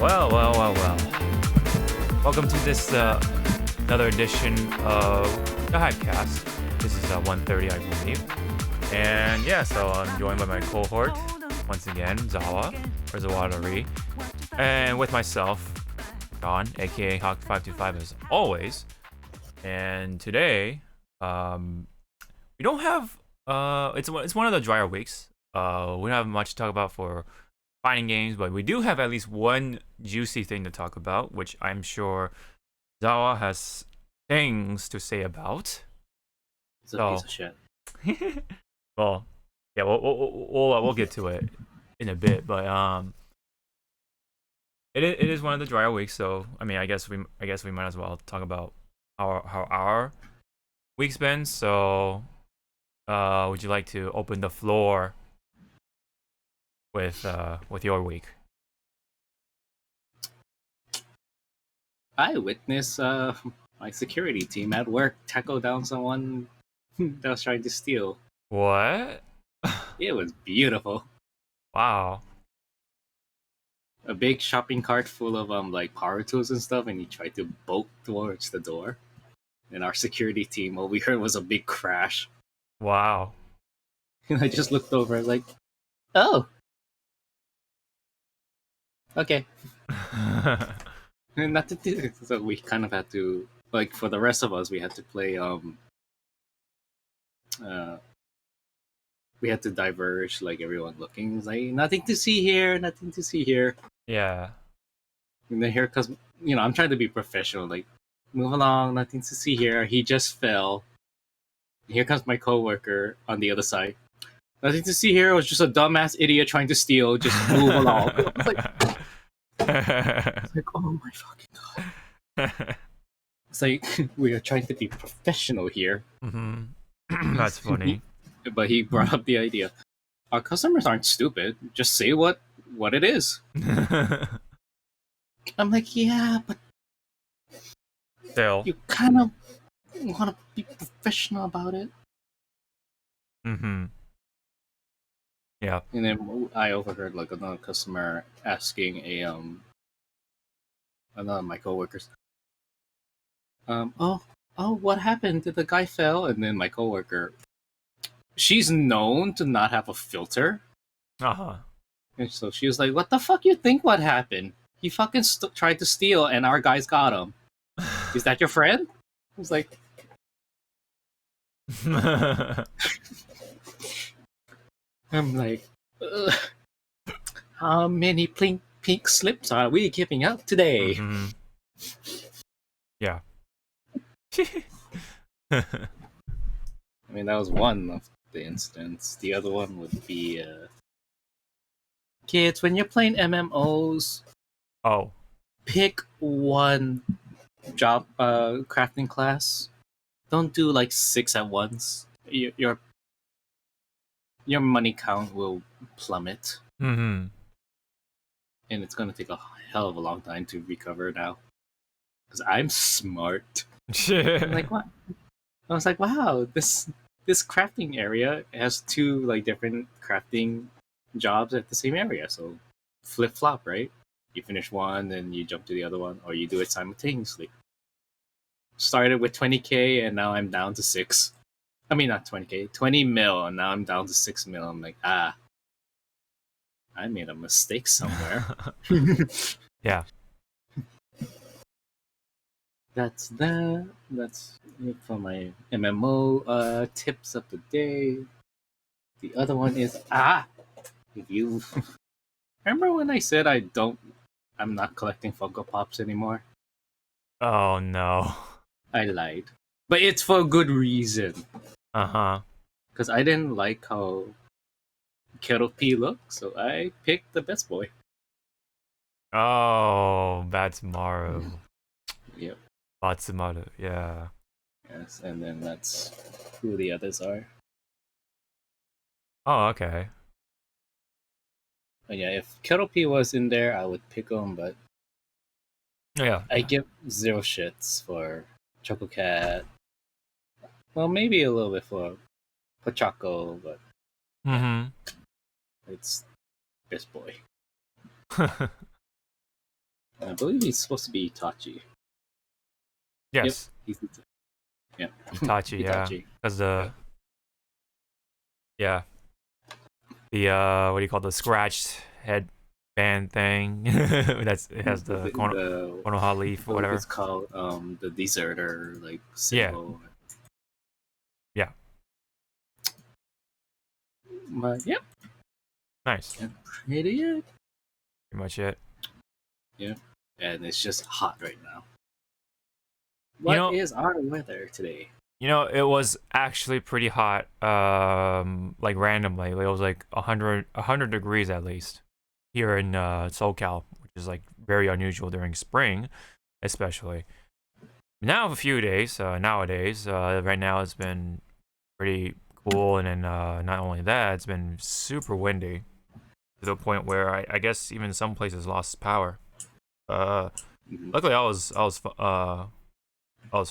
Well. Welcome to this another edition of the Hypecast. This is 130, I believe. And yeah, so I'm joined by my cohort once again, ZawarudoWrrryy, and with myself, John, aka Hawk525 as always. And today, we don't have it's one of the drier weeks. We don't have much to talk about for fighting games, but we do have at least one juicy thing to talk about, which I'm sure Zawa has things to say about. It's a piece of shit. Well, yeah, we'll get to it in a bit, but it is one of the drier weeks, so I mean, I guess we might as well talk about how our week's been. So, would you like to open the floor with your week? I witnessed my security team at work tackle down someone that was trying to steal. What? It was beautiful. Wow. A big shopping cart full of like power tools and stuff, and he tried to bolt towards the door. And our security team, all we heard was a big crash. Wow. And I just looked over like, oh, okay. And nothing to do. So we kind of had to, like, for the rest of us, we had to play we had to diverge, like everyone looking. It's like nothing to see here, nothing to see here. Yeah. And then here comes, I'm trying to be professional, like move along, nothing to see here. He just fell. Here comes my coworker on the other side. Nothing to see here. It was just a dumbass idiot trying to steal. Just move along. It's like, oh my fucking god. It's like we are trying to be professional here. Mm-hmm. That's funny. But he brought up the idea. Our customers aren't stupid. Just say what it is. I'm like, yeah, but Still. you kind of want to be professional about it. Mm-hmm. Yeah. And then I overheard like another customer asking another of my coworkers, oh, what happened? Did the guy fell? And then my coworker, she's known to not have a filter. Uh-huh. And so she was like, what the fuck you think what happened? He fucking tried to steal and our guys got him. Is that your friend? I was like... I'm like, ugh. How many pink slips are we giving out today? Mm-hmm. Yeah. I mean, that was one of the incidents. The other one would be... kids, when you're playing MMOs, pick one job crafting class. Don't do like 6 at once. Your money count will plummet. Mm-hmm. And it's gonna take a hell of a long time to recover now. Because I'm smart. I'm like, what? I was like, wow, this crafting area has 2 like different crafting jobs at the same area, so flip flop, right? You finish one, then you jump to the other one, or you do it simultaneously. Started with 20k, and now I'm down to 6. I mean, not 20k, 20 mil, and now I'm down to 6 mil. I'm like, I made a mistake somewhere. Yeah. That's that. That's it for my MMO tips of the day. The other one is if you remember when I said I'm not collecting Funko Pops anymore? Oh no. I lied. But it's for a good reason. Uh-huh. Because I didn't like how Kettle P looked, so I picked the best boy. Oh, Batsumaru. Yep. Batsumaru, yeah. Yes, and then that's who the others are. Oh, okay. But yeah, if Kettle P was in there, I would pick him, but Yeah. I give 0 shits for Choco Cat. Well, maybe a little bit for Pochaco, but Mm-hmm. it's best boy. I believe he's supposed to be Itachi. Yes. Yep, yeah. Itachi, yeah. Because yeah. The what do you call the scratched headband thing? It has the Konoha leaf or whatever. It's called the deserter like symbol. Yeah. But yep. Nice. And pretty it. Pretty much it. Yeah. And it's just hot right now. What is our weather today? You know, it was actually pretty hot, like randomly. It was like 100 degrees at least here in SoCal, which is like very unusual during spring, especially. Now a few days, nowadays, right now it's been pretty cool, and then not only that, it's been super windy to the point where I guess even some places lost power. Luckily I was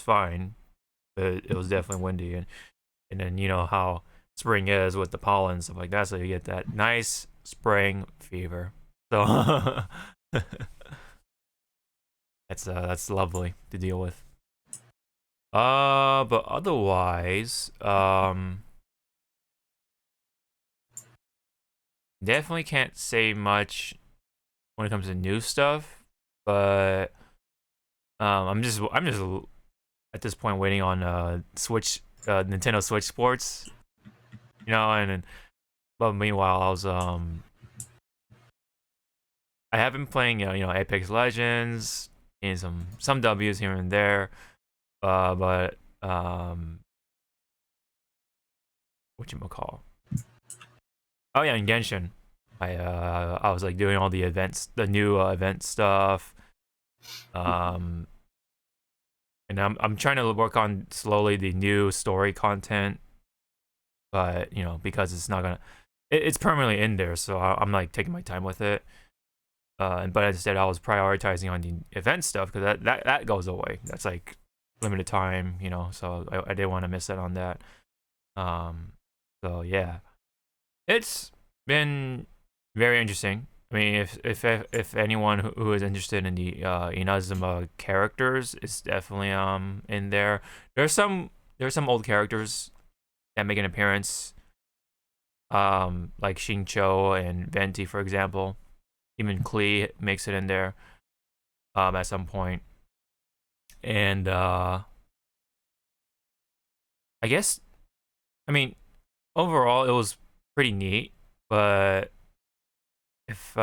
fine. But it was definitely windy, and then you know how spring is with the pollen and stuff like that, so you get that nice spring fever. So that's lovely to deal with. But otherwise, definitely can't say much when it comes to new stuff, but I'm just at this point waiting on Switch, Nintendo Switch Sports, you know, and but meanwhile I was I have been playing you know Apex Legends, getting some W's here and there, but whatchamacall? Oh yeah, in Genshin, I was like doing all the events, the new event stuff, and I'm trying to work on slowly the new story content, but you know because it's not gonna, it's permanently in there, so I'm like taking my time with it. But instead I was prioritizing on the event stuff because that goes away. That's like limited time, you know. So I didn't want to miss out on that. So yeah, it's been very interesting. I mean, if anyone who is interested in the Inazuma characters, it's definitely in there. There's some old characters that make an appearance, like Shincho and Venti, for example. Even Klee makes it in there at some point. And I guess, I mean, overall it was pretty neat, but if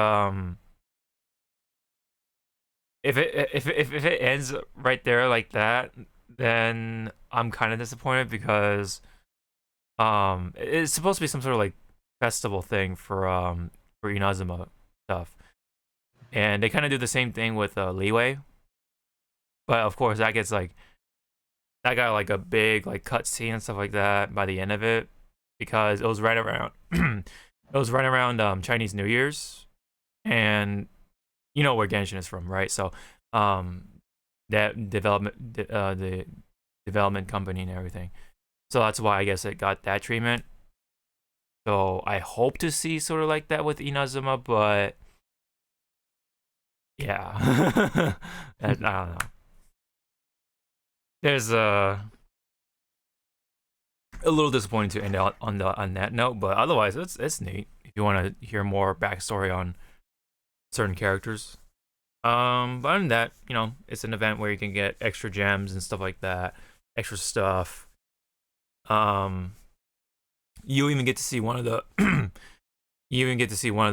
it ends right there like that, then I'm kind of disappointed because it's supposed to be some sort of like festival thing for Inazuma stuff, and they kind of do the same thing with Leeway, but of course that got like a big like cutscene and stuff like that by the end of it because it was right around Chinese New Year's, and you know where Genshin is from, right? So that the development company and everything, so that's why I guess it got that treatment. So I hope to see sort of like that with Inazuma, but yeah, I don't know. There's a little disappointing to end out on that note, but otherwise it's neat if you want to hear more backstory on certain characters. But other than that, you know, it's an event where you can get extra gems and stuff like that, extra stuff. You even get to see one of the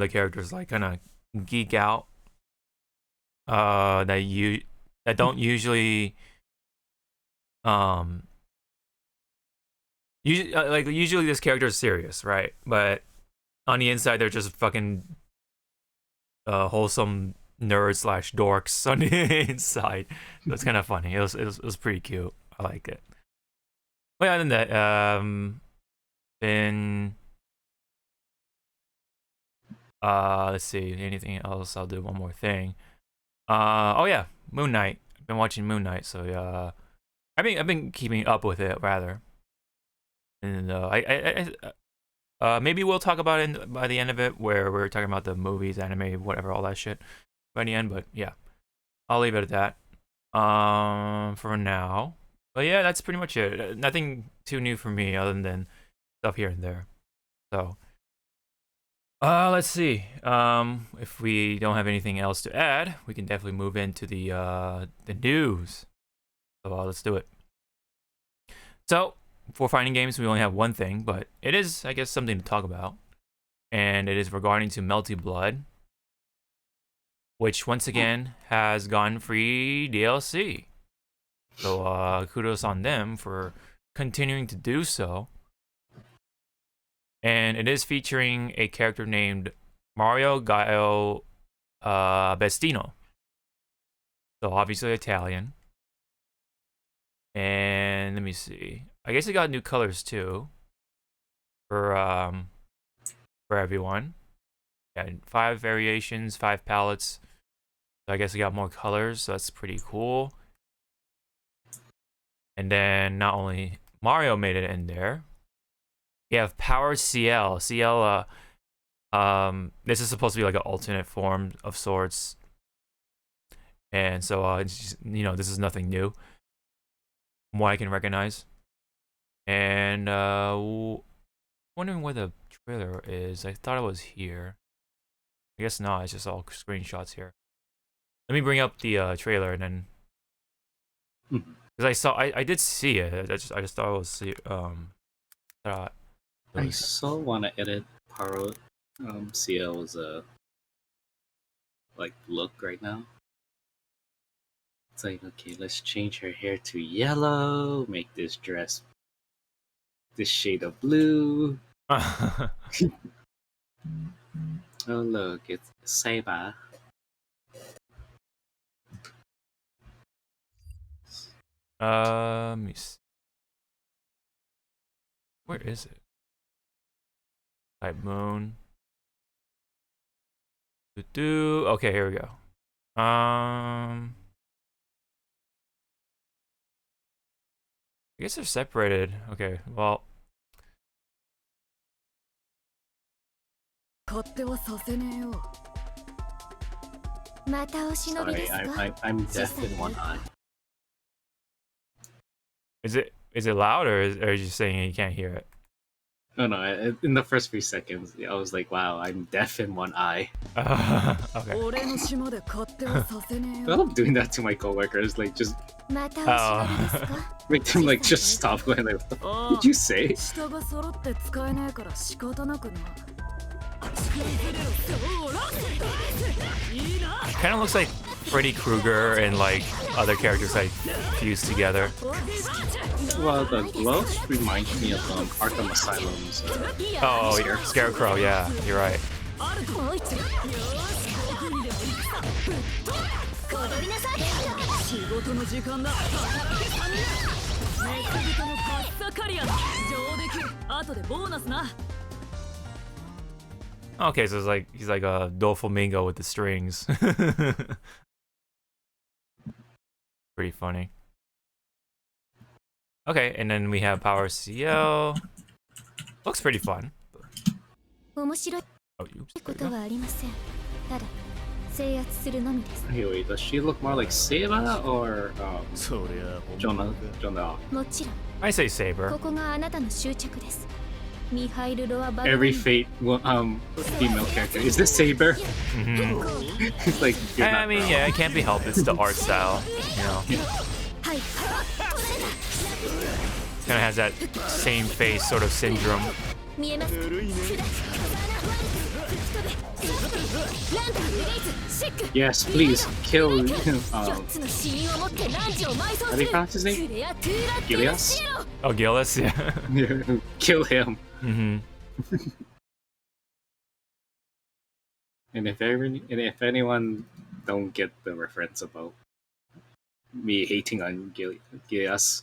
characters like kind of geek out. That don't usually usually this character is serious, right? But on the inside they're just fucking wholesome nerds / dorks on the inside. So it's kind of funny. It was pretty cute. I like it. But other than that, been let's see, anything else? I'll do one more thing. Oh yeah, Moon Knight. I've been watching Moon Knight, so I've been keeping up with it rather. And maybe we'll talk about it by the end of it, where we're talking about the movies, anime, whatever, all that shit by the end. But yeah, I'll leave it at that. For now. But yeah, that's pretty much it. Nothing too new for me other than stuff here and there. So, let's see. If we don't have anything else to add, we can definitely move into the news. So let's do it. So, for fighting games, we only have one thing, but it is, I guess, something to talk about. And it is regarding to Melty Blood, which once again has gotten free DLC. So kudos on them for continuing to do so. And it is featuring a character named Mario Gaio Bestino. So obviously Italian. And let me see. I guess it got new colors too for everyone. Yeah, 5 variations, 5 palettes. So I guess it got more colors, so that's pretty cool. And then not only Mario made it in there, you have Power CL. CL, this is supposed to be like an alternate form of sorts. And so, it's just, you know, this is nothing new from what I can recognize. And wondering where the trailer is. I thought it was here. I guess not. It's just all screenshots here. Let me bring up the trailer and then, because I did see it. I just thought it was I so want to edit Paro CL's like look right now. It's like, okay, let's change her hair to yellow, make this dress this shade of blue. Oh look, it's Saber. Let me see. Where is it? Type moon. Okay, here we go. I guess they're separated. Okay, well. Sorry, I'm deaf in one eye. Is it loud, or are you just saying you can't hear it? No, in the first few seconds, I was like, wow, I'm deaf in one eye. Okay. I love doing that to my coworkers, like, just make them, like, just stop going, like, what did you say? Kind of looks like Freddy Krueger and like other characters like fused together. Well, the gloves remind me of Arkham Asylum's. Scarecrow. Yeah, you're right. Okay, so it's like he's like a Doflamingo with the strings. Pretty funny. Okay, and then we have Power CL. Looks pretty fun. Oh, oops. Anyway, does she look more like Seiba or Jonah? I say Saber. Every Fate female character. Is this Saber? It's like, I mean, yeah, it can't be helped. It's the art style, you know. Kind of has that same face sort of syndrome. Yes, please kill. How do you pronounce his name? Gilias? Oh, Gillis, yeah. Kill him. Mm-hmm. And if anyone don't get the reference about me hating on Gilias,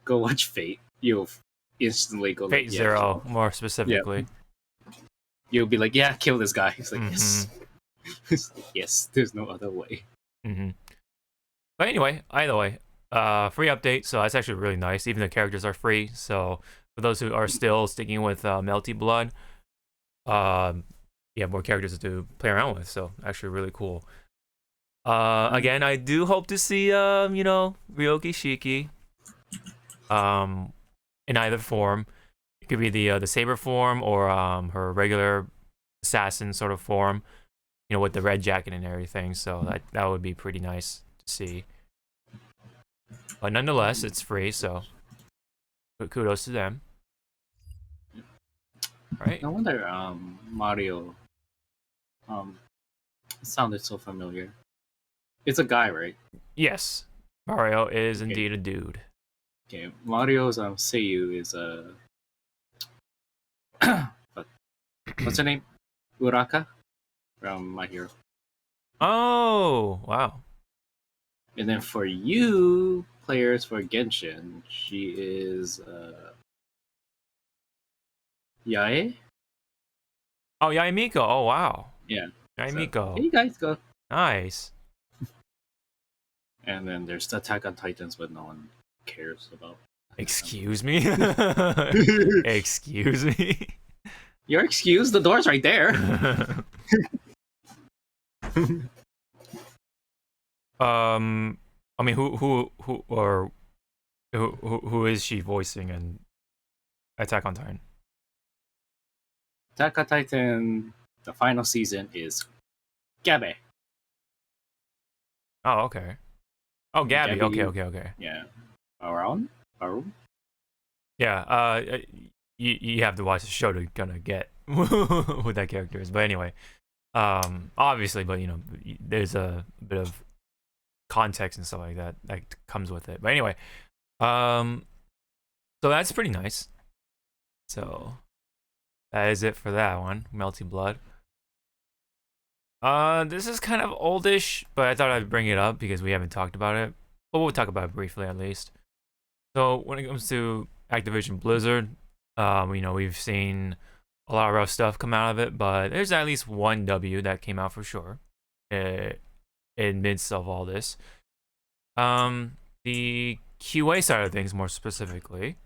go watch Fate. You'll instantly go Fate like, Zero, more specifically. Yeah. You'll be like, yeah, kill this guy. He's like, yes. Yes, there's no other way. But anyway, either way, free update, so that's actually really nice. Even the characters are free, so for those who are still sticking with Melty Blood, you have more characters to play around with, so actually really cool. Again, I do hope to see Ryoki Shiki in either form. It could be the saber form or her regular assassin sort of form, with the red jacket and everything. So that would be pretty nice to see. But nonetheless, it's free, so kudos to them. Right? No wonder Mario sounded so familiar. It's a guy, right? Yes. Mario is indeed a dude. Okay, Mario's Seiyu is what's her name? Uraka from My Hero. Oh, wow. And then for you players for Genshin, she is Yae. Oh, Yae Miko. Oh, wow. Yeah. Yae So, Miko. here you guys go. Nice. And then there's the Attack on Titans, but no one cares about. Excuse me? Excuse me? You're excused. The door's right there. I mean, who is she voicing in Attack on Titan? Attack on Titan, the final season is Gabe. Oh, okay. Oh, Gabby. Gabby. Okay. Yeah. Around? Yeah. You have to watch the show to kind of get who that character is. But anyway, obviously, but there's a bit of context and stuff like that comes with it. But anyway, so that's pretty nice. So that is it for that one, Melty Blood. This is kind of oldish, but I thought I'd bring it up because we haven't talked about it. But we'll talk about it briefly at least. So when it comes to Activision Blizzard, we've seen a lot of rough stuff come out of it, but there's at least one W that came out for sure. In midst of all this, the QA side of things, more specifically,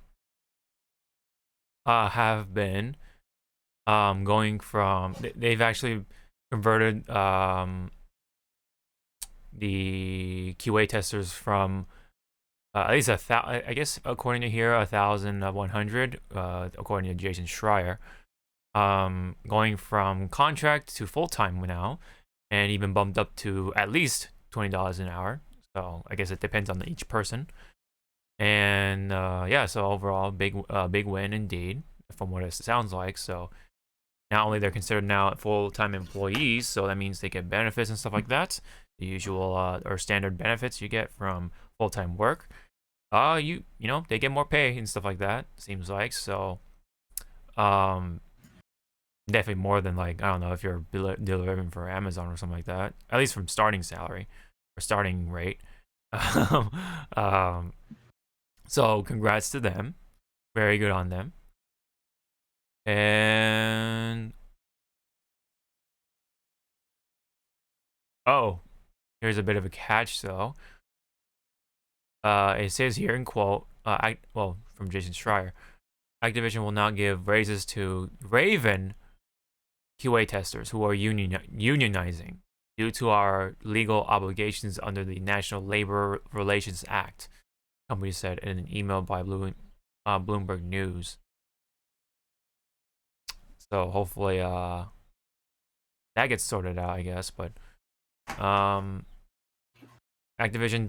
have been going from they've actually converted the QA testers from at least I guess according to here 1,100 according to Jason Schreier, going from contract to full-time now, and even bumped up to at least $20 an hour. So I guess it depends on each person. And yeah, so overall big win indeed from what it sounds like. So not only they're considered now full-time employees, so that means they get benefits and stuff like that, the usual or standard benefits you get from full-time work. They get more pay and stuff like that, seems like. So definitely more than, like, I don't know, if you're delivering for Amazon or something like that, at least from starting salary or starting rate. So congrats to them, very good on them. And here's a bit of a catch though. It says here in quote, from Jason Schreier, Activision will not give raises to Raven QA testers who are unionizing due to our legal obligations under the National Labor Relations Act, the company said in an email by Bloomberg News. So hopefully that gets sorted out, I guess. But Activision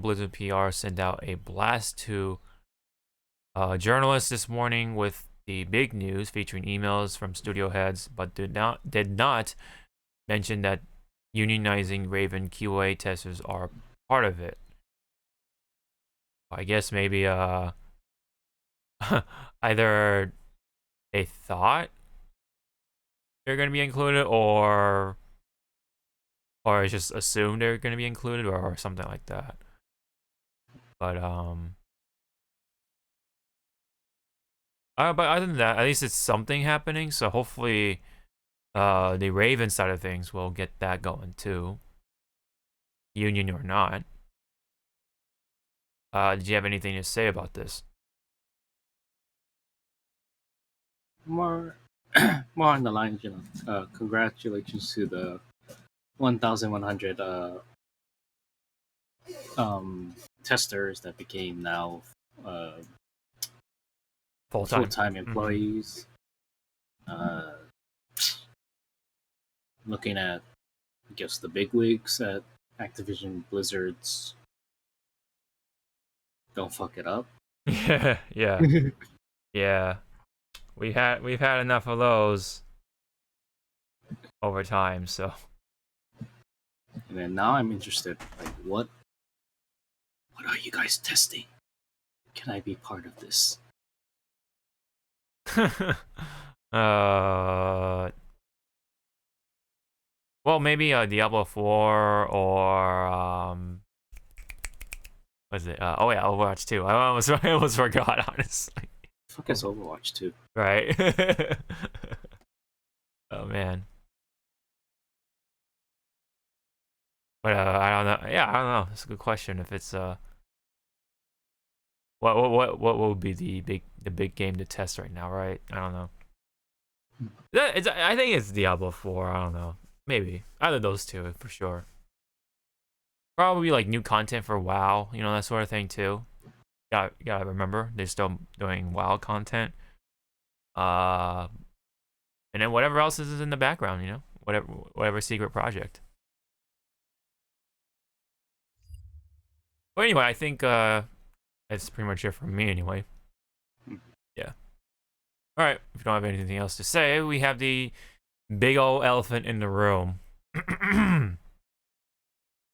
Blizzard PR sent out a blast to journalists this morning with the big news featuring emails from studio heads, but did not mention that unionizing Raven QA testers are part of it. I guess maybe either they thought they're going to be included, or it's just assumed they're going to be included, or something like that. But but other than that, at least it's something happening. So hopefully, the Raven side of things will get that going too, union or not. Did you have anything to say about this? More on the lines, congratulations to the 1,100 testers that became now full-time employees. Looking at, I guess, the bigwigs at Activision Blizzard's don't fuck it up. Yeah, yeah, yeah. We've had enough of those over time, so. And then now I'm interested. Like, what are you guys testing? Can I be part of this? Well, maybe Diablo 4 or what is it? Oh yeah, Overwatch 2. I almost forgot, honestly. Fuck is Overwatch 2? Right. Oh man. But I don't know. Yeah, I don't know. It's a good question. If it's what would be the big game to test right now, right? I don't know. I think it's Diablo 4. I don't know. Maybe either those two for sure. Probably like new content for WoW, you know, that sort of thing too. Gotta remember they're still doing WoW content. And then whatever else is in the background, you know, whatever secret project. But anyway, I think that's pretty much it for me anyway. Yeah. All right. If you don't have anything else to say, we have the big old elephant in the room,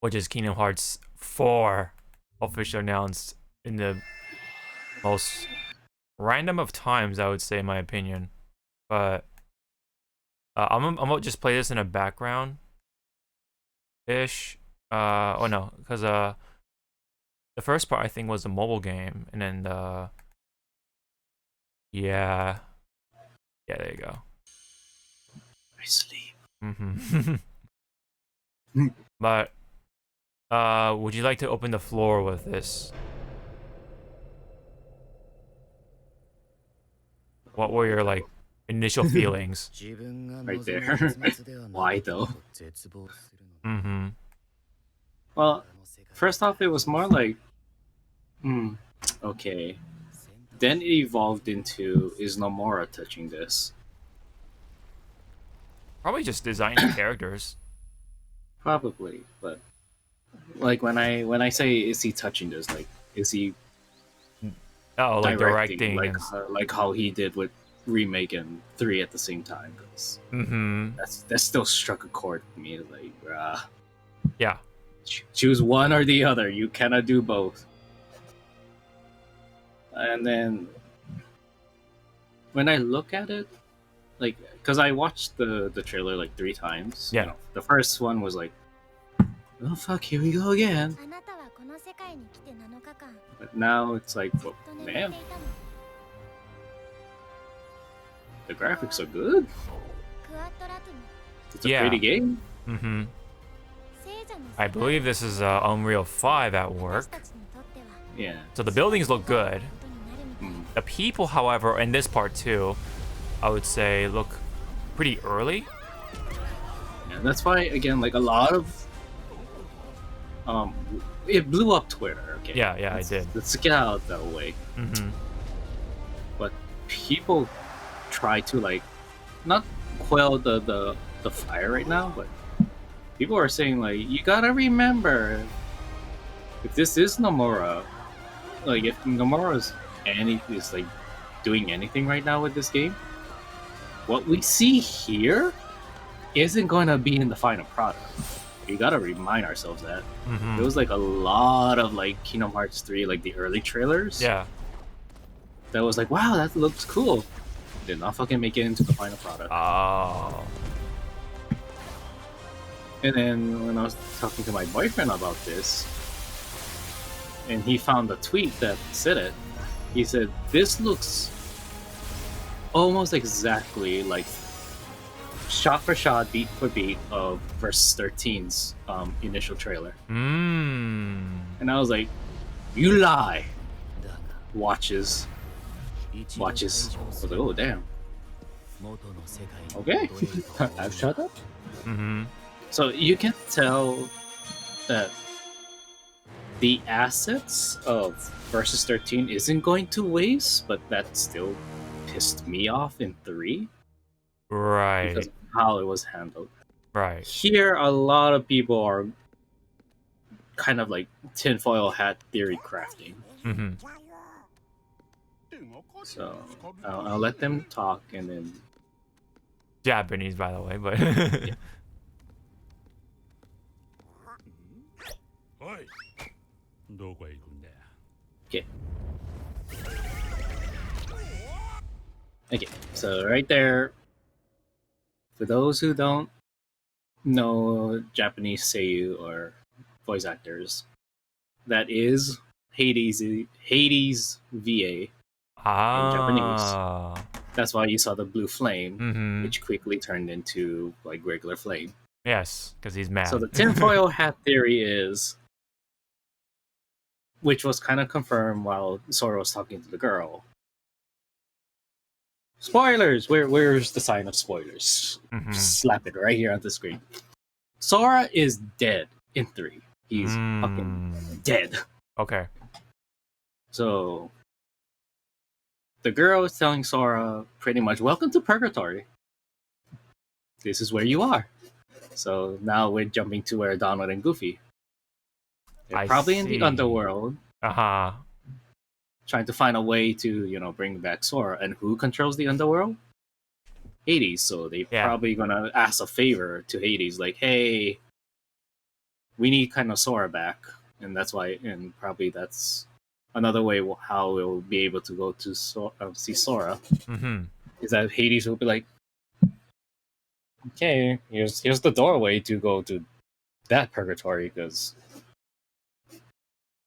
which is Kingdom Hearts 4, officially announced in the most random of times, I would say, in my opinion. But I'm gonna just play this in a background ish. Oh no, because the first part I think was a mobile game, and then yeah, there you go. I sleep. But would you like to open the floor with this? What were your like initial feelings? Right there. Why though? Well, first off, it was more like, okay. Then it evolved into, is Nomura touching this? Probably just designing characters. Probably, but like when I say is he touching this, like is he? Oh, like directing, like how he did with Remake and 3 at the same time. Cause that still struck a chord with me. Like, yeah, choose one or the other. You cannot do both. And then when I look at it, like, because I watched the trailer like 3 times. Yeah. You know, the first one was like, oh fuck, here we go again. But now it's like, well, man, the graphics are good. It's a pretty game. I believe this is Unreal 5 at work. Yeah. So the buildings look good. The people, however, in this part too, I would say look pretty early. Yeah, that's why again, like a lot of it blew up Twitter. Okay. Yeah, I did. Let's get out that way. But people try to like not quell the fire right now, but people are saying like you gotta remember if this is Nomura, like if Nomura's is like doing anything right now with this game, what we see here isn't going to be in the final product. You gotta remind ourselves that. There was like a lot of like Kingdom Hearts 3, like the early trailers. Yeah. That was like, wow, that looks cool. Did not fucking make it into the final product. Oh. And then when I was talking to my boyfriend about this, and he found a tweet that said it, he said, this looks almost exactly like shot for shot, beat for beat of Verse 13's initial trailer. And I was like, you lie. Watches. I was like, oh, damn. Okay. I've shut up. So you can tell that the assets of Versus 13 isn't going to waste, but that still pissed me off in 3 Right. because of how it was handled. Right. Here, a lot of people are kind of like tinfoil hat theory crafting. Mm-hmm. So I'll let them talk and then. Japanese, by the way, but. Yeah. Okay. Okay, so right there, for those who don't know Japanese seiyuu or voice actors, that is Hades VA in Japanese. That's why you saw the blue flame, which quickly turned into like regular flame. Yes, because he's mad. So the tinfoil hat theory is, which was kind of confirmed while Sora was talking to the girl. Spoilers! Where's the sign of spoilers? Just slap it right here on the screen. Sora is dead in 3. He's fucking dead. Okay. So the girl is telling Sora pretty much, welcome to Purgatory. This is where you are. So now we're jumping to where Donald and Goofy. They're probably in the underworld. Trying to find a way to, bring back Sora. And who controls the underworld? Hades. So they probably gonna ask a favor to Hades, like, hey, we need kind of Sora back. And that's why, and probably that's another way how we'll be able to go to see Sora. Is that Hades will be like, okay, here's the doorway to go to that purgatory, because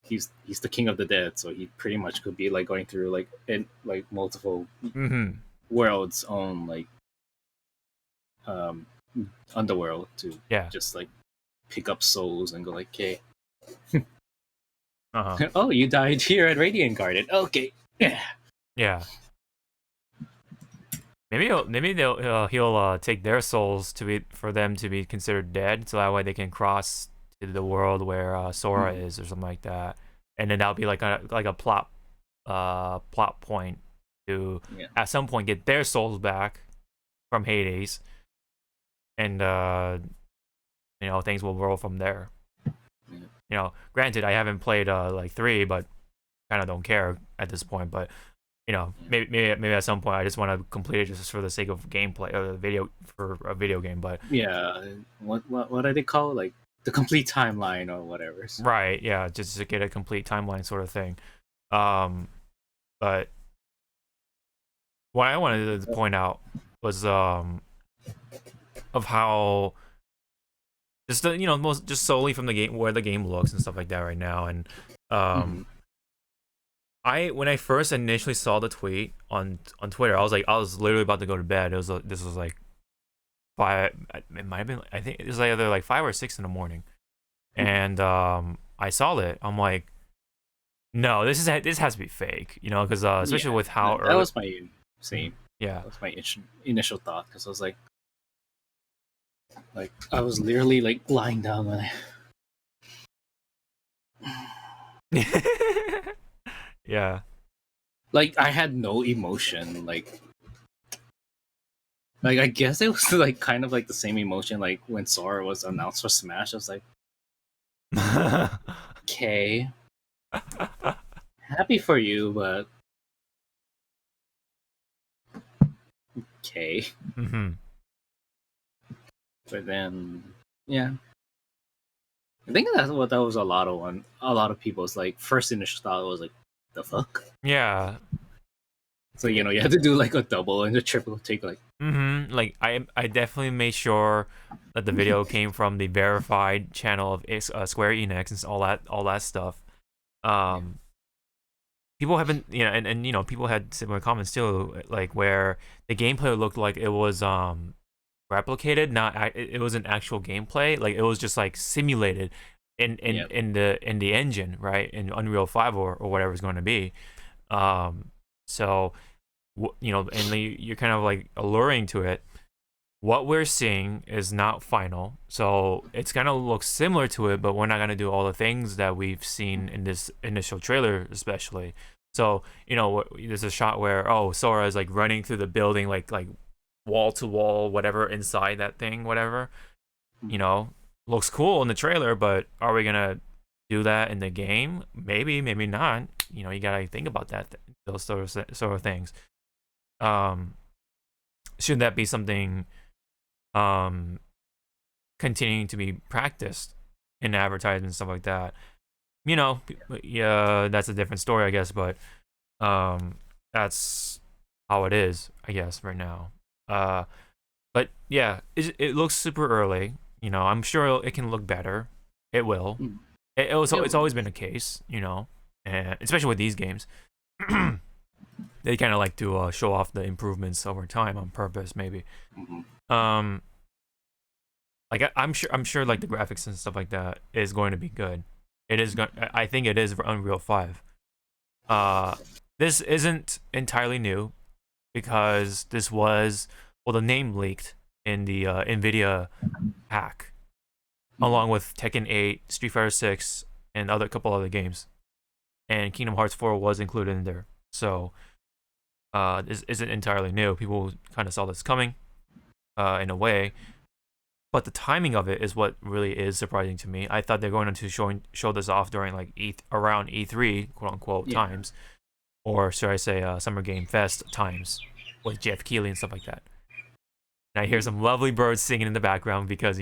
he's the king of the dead, so he pretty much could be like going through like multiple worlds on like underworld to just like pick up souls and go like, okay. Oh, you died here at Radiant Garden. Okay. Yeah. Maybe he'll take their souls for them to be considered dead, so that way they can cross to the world where Sora is, or something like that, and then that'll be like a plot point to at some point get their souls back from Hades, and things will roll from there. Granted, I haven't played like 3, but kind of don't care at this point. But maybe at some point I just want to complete it just for the sake of gameplay or a video game. But what do they call it? Like the complete timeline or whatever. Right? Yeah, just to get a complete timeline sort of thing. But what I wanted to point out was of how just just solely from the game, where the game looks and stuff like that right now. And when I first initially saw the tweet on Twitter, I was literally about to go to bed. This was like 5. It might have been. I think it was either like 5 or 6 in the morning, and I saw it. I'm like, no, this has to be fake, because especially with how that was my same. Yeah, that was my initial thought, because I was like I was literally like lying down when I. Yeah. Like I had no emotion. Like I guess it was like kind of like the same emotion like when Sora was announced for Smash. I was like, okay, happy for you, but okay. But then, yeah, I think that was a lot of people's like first initial thought was like, the fuck? Yeah. So you had to do like a double and a triple take, like. Like I definitely made sure that the video came from the verified channel of Square Enix and all that stuff. People have been, and people had similar comments too, like where the gameplay looked like it was replicated, it wasn't actual gameplay, like it was just like simulated in the engine, right, in Unreal 5 or whatever it's going to be. So and you're kind of like alluring to it what we're seeing is not final. So it's gonna look similar to it, but we're not gonna do all the things that we've seen in this initial trailer, especially. So there's a shot where Sora is like running through the building, like wall to wall, whatever, inside that thing, whatever. Looks cool in the trailer, but are we gonna do that in the game? Maybe, maybe not. You gotta think about those sort of things. Should that be something continuing to be practiced in advertising and stuff like that? Yeah, that's a different story, I guess, but that's how it is, I guess, right now. But yeah, it looks super early. I'm sure it can look better. It will. It's always been a case, and especially with these games. They kind of like to show off the improvements over time on purpose, maybe. Like I'm sure like the graphics and stuff like that is going to be good. It is going. I think it is for Unreal 5. This isn't entirely new because this was the name leaked in the NVIDIA hack, along with Tekken 8, Street Fighter 6, and couple other games, and Kingdom Hearts 4 was included in there. So this isn't entirely new. People kind of saw this coming, in a way. But the timing of it is what really is surprising to me. I thought they're going to show this off during like around E3, quote unquote, times, or should I say Summer Game Fest times, with Jeff Keighley and stuff like that. And I hear some lovely birds singing in the background because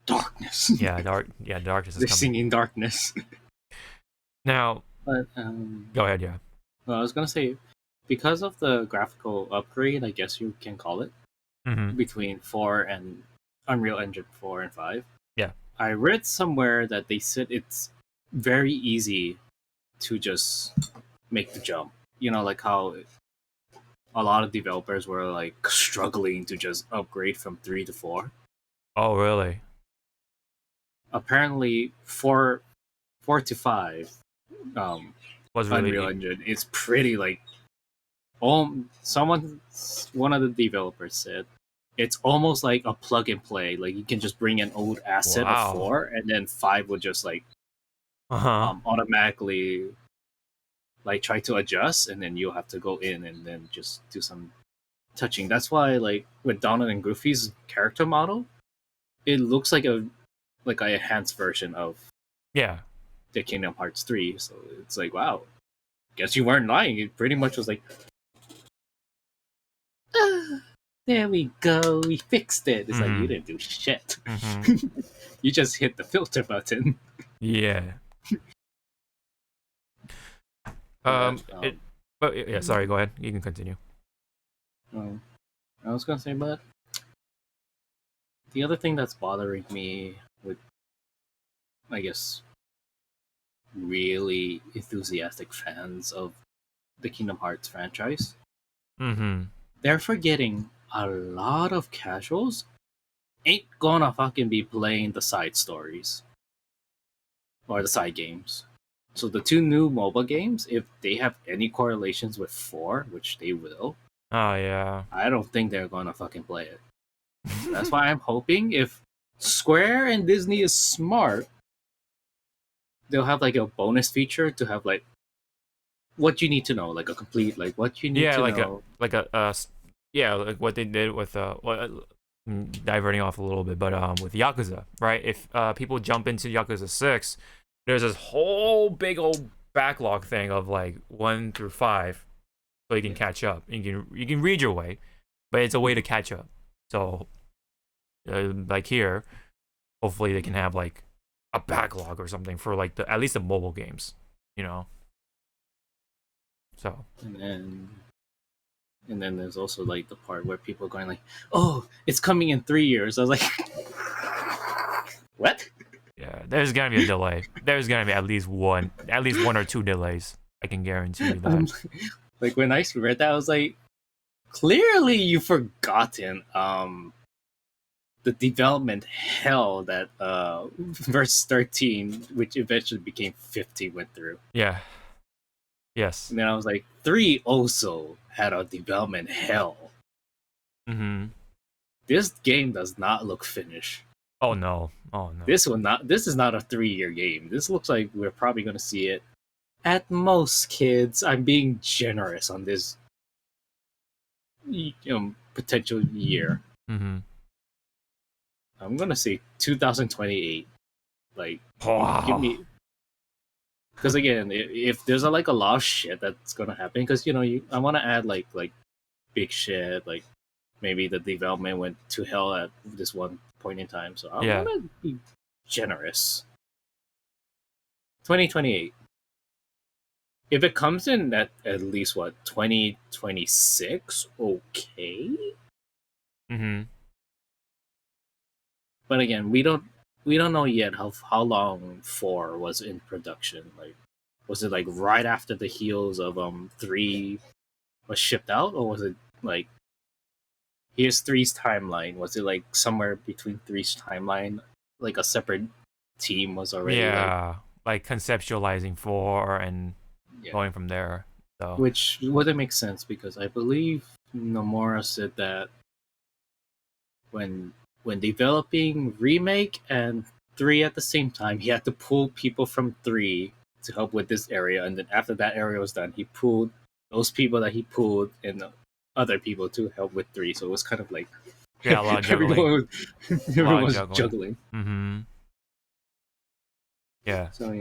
darkness. Yeah, darkness. They're singing darkness. Now, but go ahead. Yeah. Well, I was gonna say, because of the graphical upgrade, I guess you can call it, between 4 and Unreal Engine 4 and 5. Yeah. I read somewhere that they said it's very easy to just make the jump. Like how a lot of developers were like struggling to just upgrade from 3 to 4. Oh, really? Apparently, 4 to 5 was really Unreal Engine is pretty like one of the developers said it's almost like a plug and play. Like you can just bring an old asset of 4, and then 5 will just like automatically like try to adjust, and then you'll have to go in and then just do some touching. That's why like with Donald and Goofy's character model, it looks like an enhanced version of the Kingdom Hearts 3. So it's like, wow, guess you weren't lying. It pretty much was like, there we go, we fixed it. It's like, you didn't do shit. You just hit the filter button. Yeah. Sorry, go ahead. You can continue. I was gonna say, but the other thing that's bothering me with, I guess, really enthusiastic fans of the Kingdom Hearts franchise, they're forgetting a lot of casuals ain't gonna fucking be playing the side stories or the side games. So the 2 new mobile games, if they have any correlations with 4, which they will, I don't think they're gonna fucking play it. So that's why I'm hoping if Square and Disney is smart, they'll have like a bonus feature to have like what you need to know, like a complete like what you need to know. like what they did with diverting off a little bit, but with Yakuza, right? If people jump into Yakuza 6, there's this whole big old backlog thing of like 1 through 5, so you can catch up. You can read your way, but it's a way to catch up. So like here, hopefully they can have like a backlog or something for like at least the mobile games, So and then there's also like the part where people are going like, "Oh, it's coming in 3 years." I was like, "What?" Yeah, there's gonna be a delay. There's gonna be at least one or 2 delays. I can guarantee you that. Like when I read that, I was like, "Clearly, you've forgotten the development hell that verse 13, which eventually became 50, went through." Yeah. Yes. And then I was like, 3 also had a development hell. Mm-hmm. This game does not look finished. Oh no. Oh no. This is not a 3-year game. This looks like we're probably gonna see it at most, kids. I'm being generous on this potential year. Mm-hmm. I'm gonna say 2028. Like, Wow. give me, because again, if there's a lot of shit that's gonna happen, because I want to add like big shit, like maybe the development went to hell at this one point in time. So I'm gonna be generous. 2028. If it comes in at least 2026, okay. Mm-hmm. But again, we don't know yet how long 4 was in production. Like, was it like right after the heels of 3 was shipped out, or was it like here's 3's timeline? Was it like somewhere between 3's timeline, like a separate team was already like conceptualizing 4 and going from there. So which wouldn't make sense because I believe Nomura said that when developing remake and 3 at the same time, he had to pull people from 3 to help with this area, and then after that area was done, he pulled those people that he pulled and other people to help with 3. So it was kind of like a lot of juggling. everyone was juggling. Mm-hmm. Yeah. So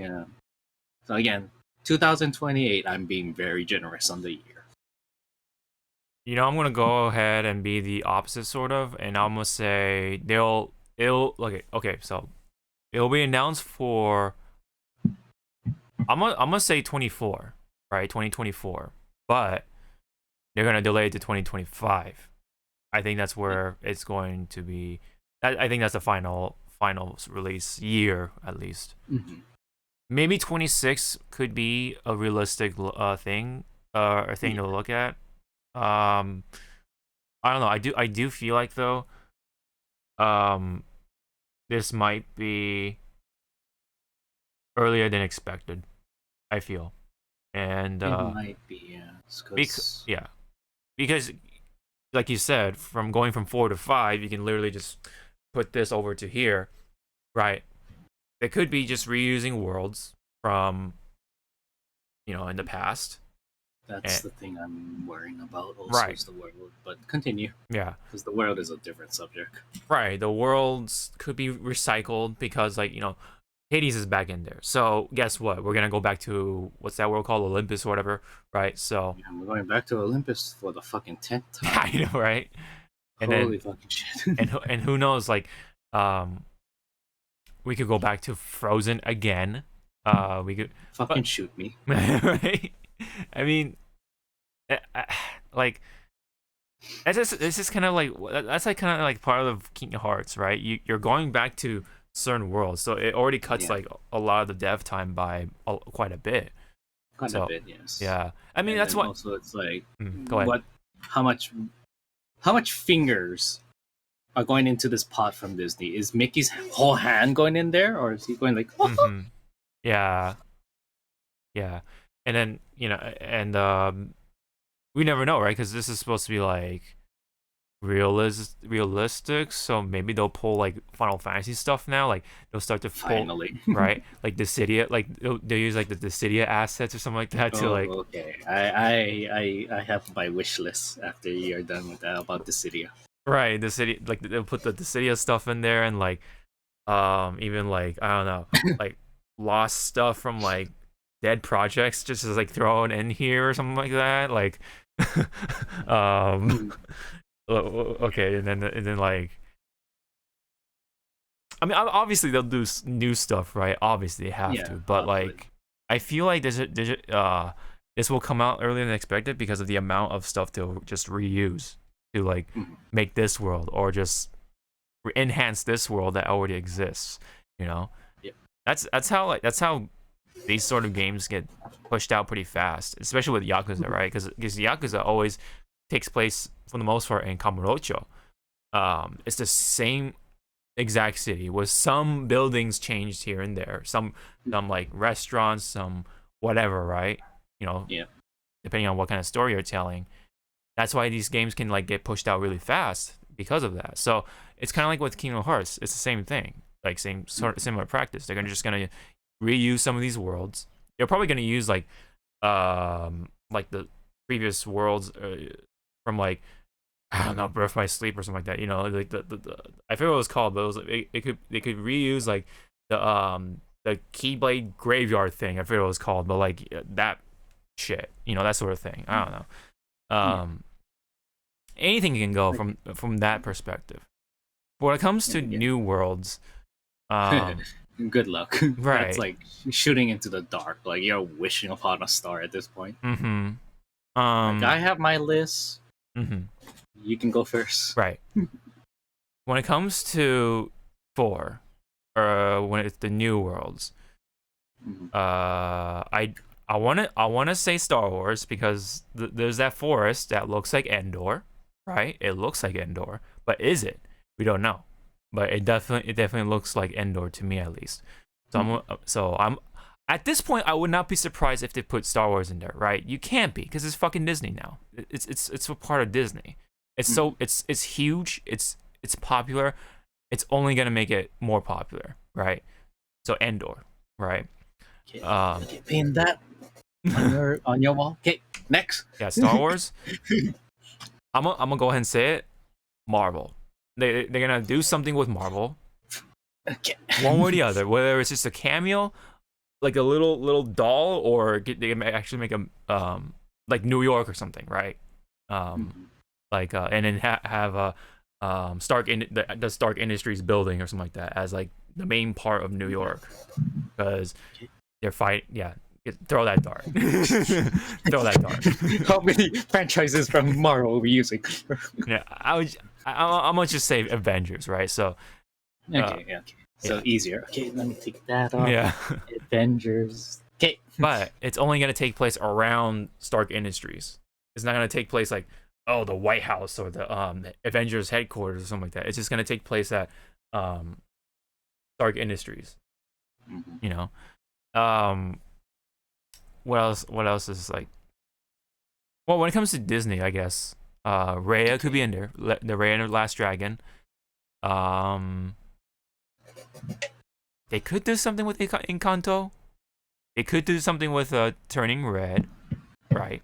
again, 2028. I'm being very generous on the year. I'm gonna go ahead and be the opposite sort of, and I'm gonna say it'll okay. So it'll be announced for. I'm gonna say 24, right? 2024, but they're gonna delay it to 2025. I think that's where it's going to be. I think that's the final release year at least. Mm-hmm. Maybe 26 could be a realistic thing to look at. I don't know. I do feel like though, this might be earlier than expected. I feel, and it might be because like you said, from going from 4 to 5, you can literally just put this over to here, right? It could be just reusing worlds from, in the past. That's the thing I'm worrying about. Also, right. Is the world, but continue. Yeah, because the world is a different subject. Right, the worlds could be recycled because, like, Hades is back in there. So guess what? We're gonna go back to what's that world called, Olympus or whatever, right? So we're going back to Olympus for the fucking 10th time. I know, right? And Holy fucking shit! and who knows? Like, we could go back to Frozen again. We could shoot me, right? I mean, like, it's just kind of like kind of like part of Kingdom Hearts, right? You're going back to certain worlds, so it already cuts like a lot of the dev time by quite a bit. Quite a bit, yes. Yeah, I mean that's what. Also, it's like, go ahead. How much fingers are going into this pot from Disney? Is Mickey's whole hand going in there, or is he going like? Yeah, and then and we never know, right? Because this is supposed to be like realistic, so maybe they'll pull like Final Fantasy stuff now. Like they'll start to pull, right? Like Dissidia, like they'll use like the Dissidia assets or something like that to like. Okay, I have my wish list after you're done with that about Dissidia. Right, Dissidia, like they'll put the Dissidia stuff in there, and like, even like I don't know, like lost stuff from like dead projects just as like thrown in here or something like that. Like, okay, and then like, I mean, obviously they'll do new stuff, right? Obviously they have to, but like, I feel like this will come out earlier than expected because of the amount of stuff they'll just reuse to like make this world or just enhance this world that already exists. That's how these sort of games get pushed out pretty fast, especially with Yakuza, right? Because Yakuza always takes place for the most part in Kamurocho. It's the same exact city with some buildings changed here and there, some like restaurants, some whatever, right? Depending on what kind of story you're telling. that's why these games can like get pushed out really fast because of that. So it's kind of like with Kingdom Hearts. It's the same thing, like same sort of similar practice. They're just gonna reuse some of these worlds. They're probably gonna use like the previous worlds from like, I don't know, Birth by Sleep or something like that. You know, like the I forget what it was called, but it was like they could reuse like the Keyblade graveyard thing. I forget what it was called, but like that shit, you know, that sort of thing. I don't know. Anything can go from that perspective. But when it comes to new worlds, good luck. Right. It's like shooting into the dark. Like you're wishing upon a star at this point. Mm-hmm. Like, I have my list. Mm-hmm. You can go first. Right. When it comes to 4, when it's the new worlds, I wanna say Star Wars because there's that forest that looks like Endor, right? It looks like Endor, but is it? We don't know. But it definitely looks like Endor to me, at least. So I'm at this point, I would not be surprised if they put Star Wars in there, right? You can't be, because it's fucking Disney now. It's a part of Disney. It's it's huge. It's popular. It's only gonna make it more popular, right? So Endor, right? Okay, pin that on your wall. Okay, next. Yeah, Star Wars. I'm gonna go ahead and say it. Marvel. They're gonna do something with Marvel. Okay. One or the other, whether it's just a cameo, like a little doll, or they actually make a like New York or something, right? Like and then have a the Stark Industries building or something like that as like the main part of New York, because they're fighting. Yeah, throw that dart. Throw that dart. How many franchises from Marvel are we using? Yeah, I'm gonna just say Avengers, right? So okay. So easier. Okay, let me take that off. Yeah. Avengers. Okay. But it's only going to take place around Stark Industries. It's not going to take place like, oh, the White House or the Avengers headquarters or something like that. It's just going to take place at Stark Industries. You know? What else is like? Well, when it comes to Disney, I guess Raya could be in there. The Raya and the Last Dragon. They could do something with Encanto. They could do something with Turning Red, right?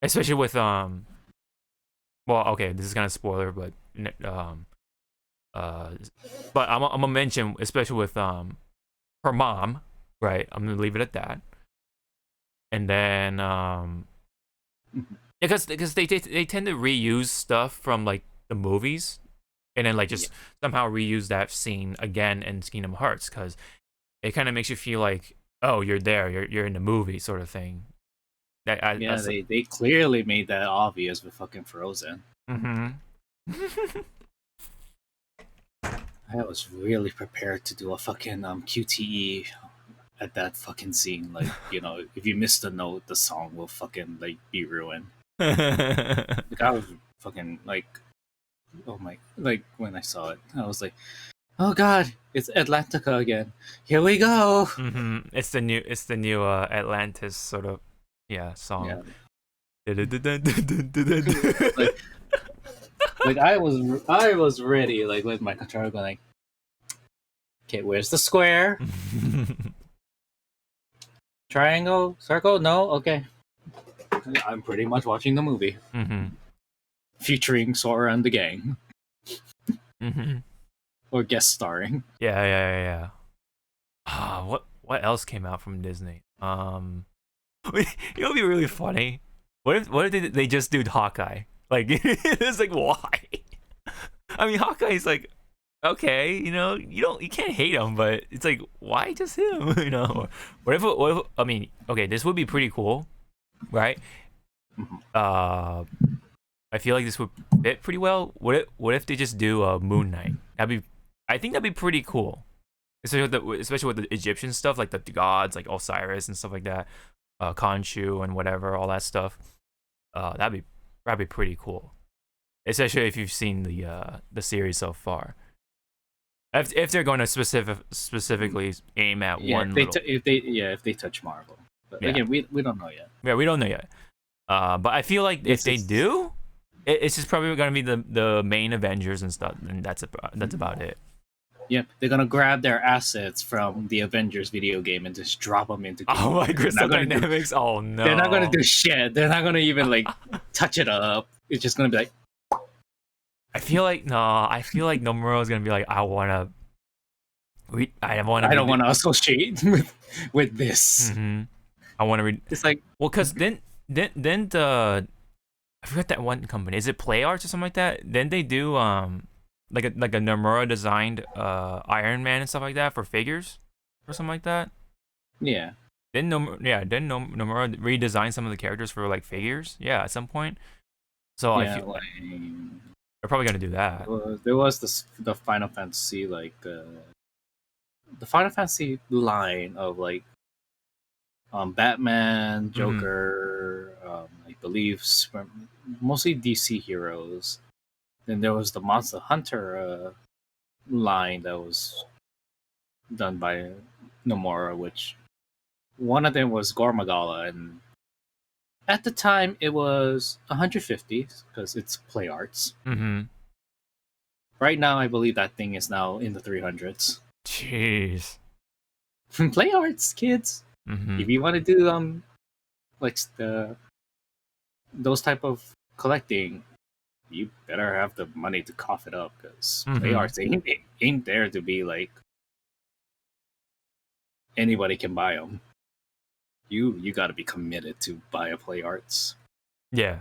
Especially with well, okay, this is kind of spoiler, but I'm gonna mention, especially with her mom, right? I'm gonna leave it at that. And then because they tend to reuse stuff from like the movies, and then like just somehow reuse that scene again in Kingdom Hearts, because it kind of makes you feel like, oh, you're there, you're in the movie, sort of thing. They clearly made that obvious with fucking Frozen. Mm-hmm. I was really prepared to do a fucking QTE at that fucking scene. Like, you know, if you miss the note, the song will fucking like be ruined. Like, I was fucking like, oh my, like when I saw it, I was like, oh god, it's Atlantica again. Here we go. Mm-hmm. It's the new Atlantis sort of song. Yeah. like I was ready, like with my controller going like, okay, where's the square? Triangle, circle? No, okay. I'm pretty much watching the movie. Featuring Sora and the gang. Or guest starring. Yeah. What else came out from Disney? It would be really funny. What if they just do Hawkeye? Like, it's like, why? I mean, Hawkeye's like, okay, you know, you can't hate him, but it's like, why just him? You know? What if I mean, okay, this would be pretty cool, right? I feel like this would fit pretty well. What if they just do Moon Knight? I think that'd be pretty cool. Especially with the Egyptian stuff, like the gods, like Osiris and stuff like that, Khonshu and whatever, all that stuff. That'd be pretty cool. Especially if you've seen the series so far. If they're going to specifically aim at one. If they touch Marvel, but again, we don't know yet. Yeah, we don't know yet. But I feel like if they do, it's just probably gonna be the main Avengers and stuff, and that's about it. Yep, they're gonna grab their assets from the Avengers video game and just drop them into. Oh my Crystal Dynamics! Oh no, they're not gonna do shit. They're not gonna even like touch it up. It's just gonna be like. I feel like Nomura is gonna be like, I don't want to associate with this. Mm-hmm. I want to read. It's like, well, because then the I forgot that one company. Is it Play Arts or something like that? Then they do like a Nomura designed Iron Man and stuff like that for figures or something like that. Yeah. Then Nomura redesigned some of the characters for like figures. Yeah, at some point. So yeah, I feel like they're probably gonna do that. There was the Final Fantasy the Final Fantasy line of like Batman, Joker, I believe mostly DC heroes. Then there was the Monster Hunter line that was done by Nomura, which one of them was Gormagala, and at the time it was 150 because it's Play Arts. Mm-hmm. Right now, I believe that thing is now in the 300s. Jeez. Play Arts, kids. Mm-hmm. If you want to do like those type of collecting, you better have the money to cough it up because Play Arts ain't there to be like anybody can buy them. You got to be committed to buy a Play Arts. Yeah.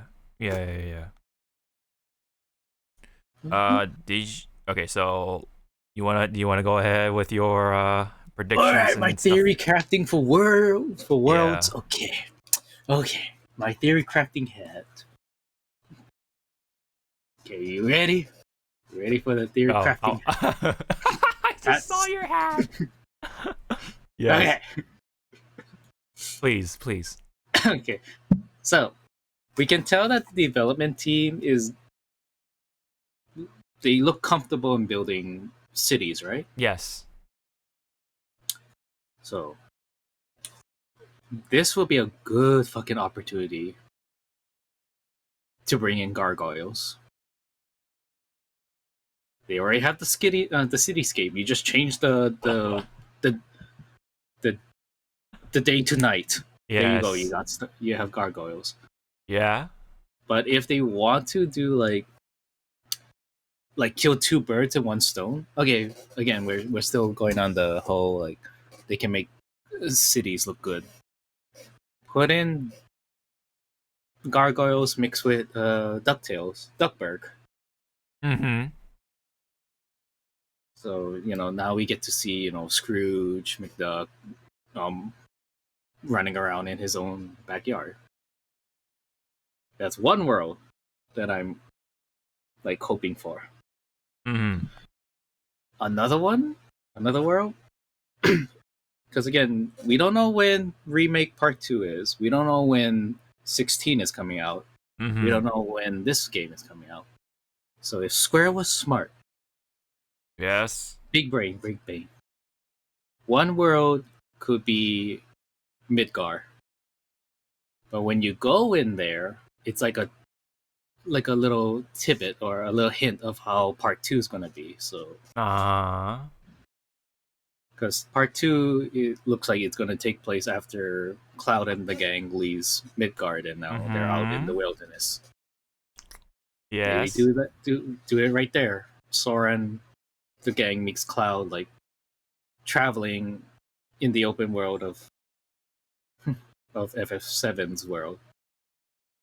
Okay, so do you wanna go ahead with your predictions? All right, my theory crafting for worlds. Yeah. Okay, my theory crafting head. Okay, you ready? You ready for the theory crafting? I just saw your hat. Yeah. Okay. Please. Okay, so we can tell that the development team they look comfortable in building cities, right? Yes. So this will be a good fucking opportunity to bring in gargoyles. They already have the cityscape. You just change the day to night. Yes. There you go. You have gargoyles. Yeah. But if they want to do like kill two birds in one stone. Okay, again, we're still going on the whole like they can make cities look good. Put in gargoyles mixed with Duckburg. Mm-hmm. So now we get to see Scrooge McDuck, running around in his own backyard. That's one world that I'm like hoping for. Mm-hmm. Another world. Because again, we don't know when Remake Part 2 is. We don't know when 16 is coming out. Mm-hmm. We don't know when this game is coming out. So if Square was smart, yes, big brain. One world could be Midgar, but when you go in there, it's like a little tidbit or a little hint of how Part 2 is gonna be. So, because Part 2, it looks like it's gonna take place after Cloud and the gang leaves Midgard, and now they're out in the wilderness. Yes, they do that. Do it right there. Soren, the gang meets Cloud, like traveling in the open world of FF7's world.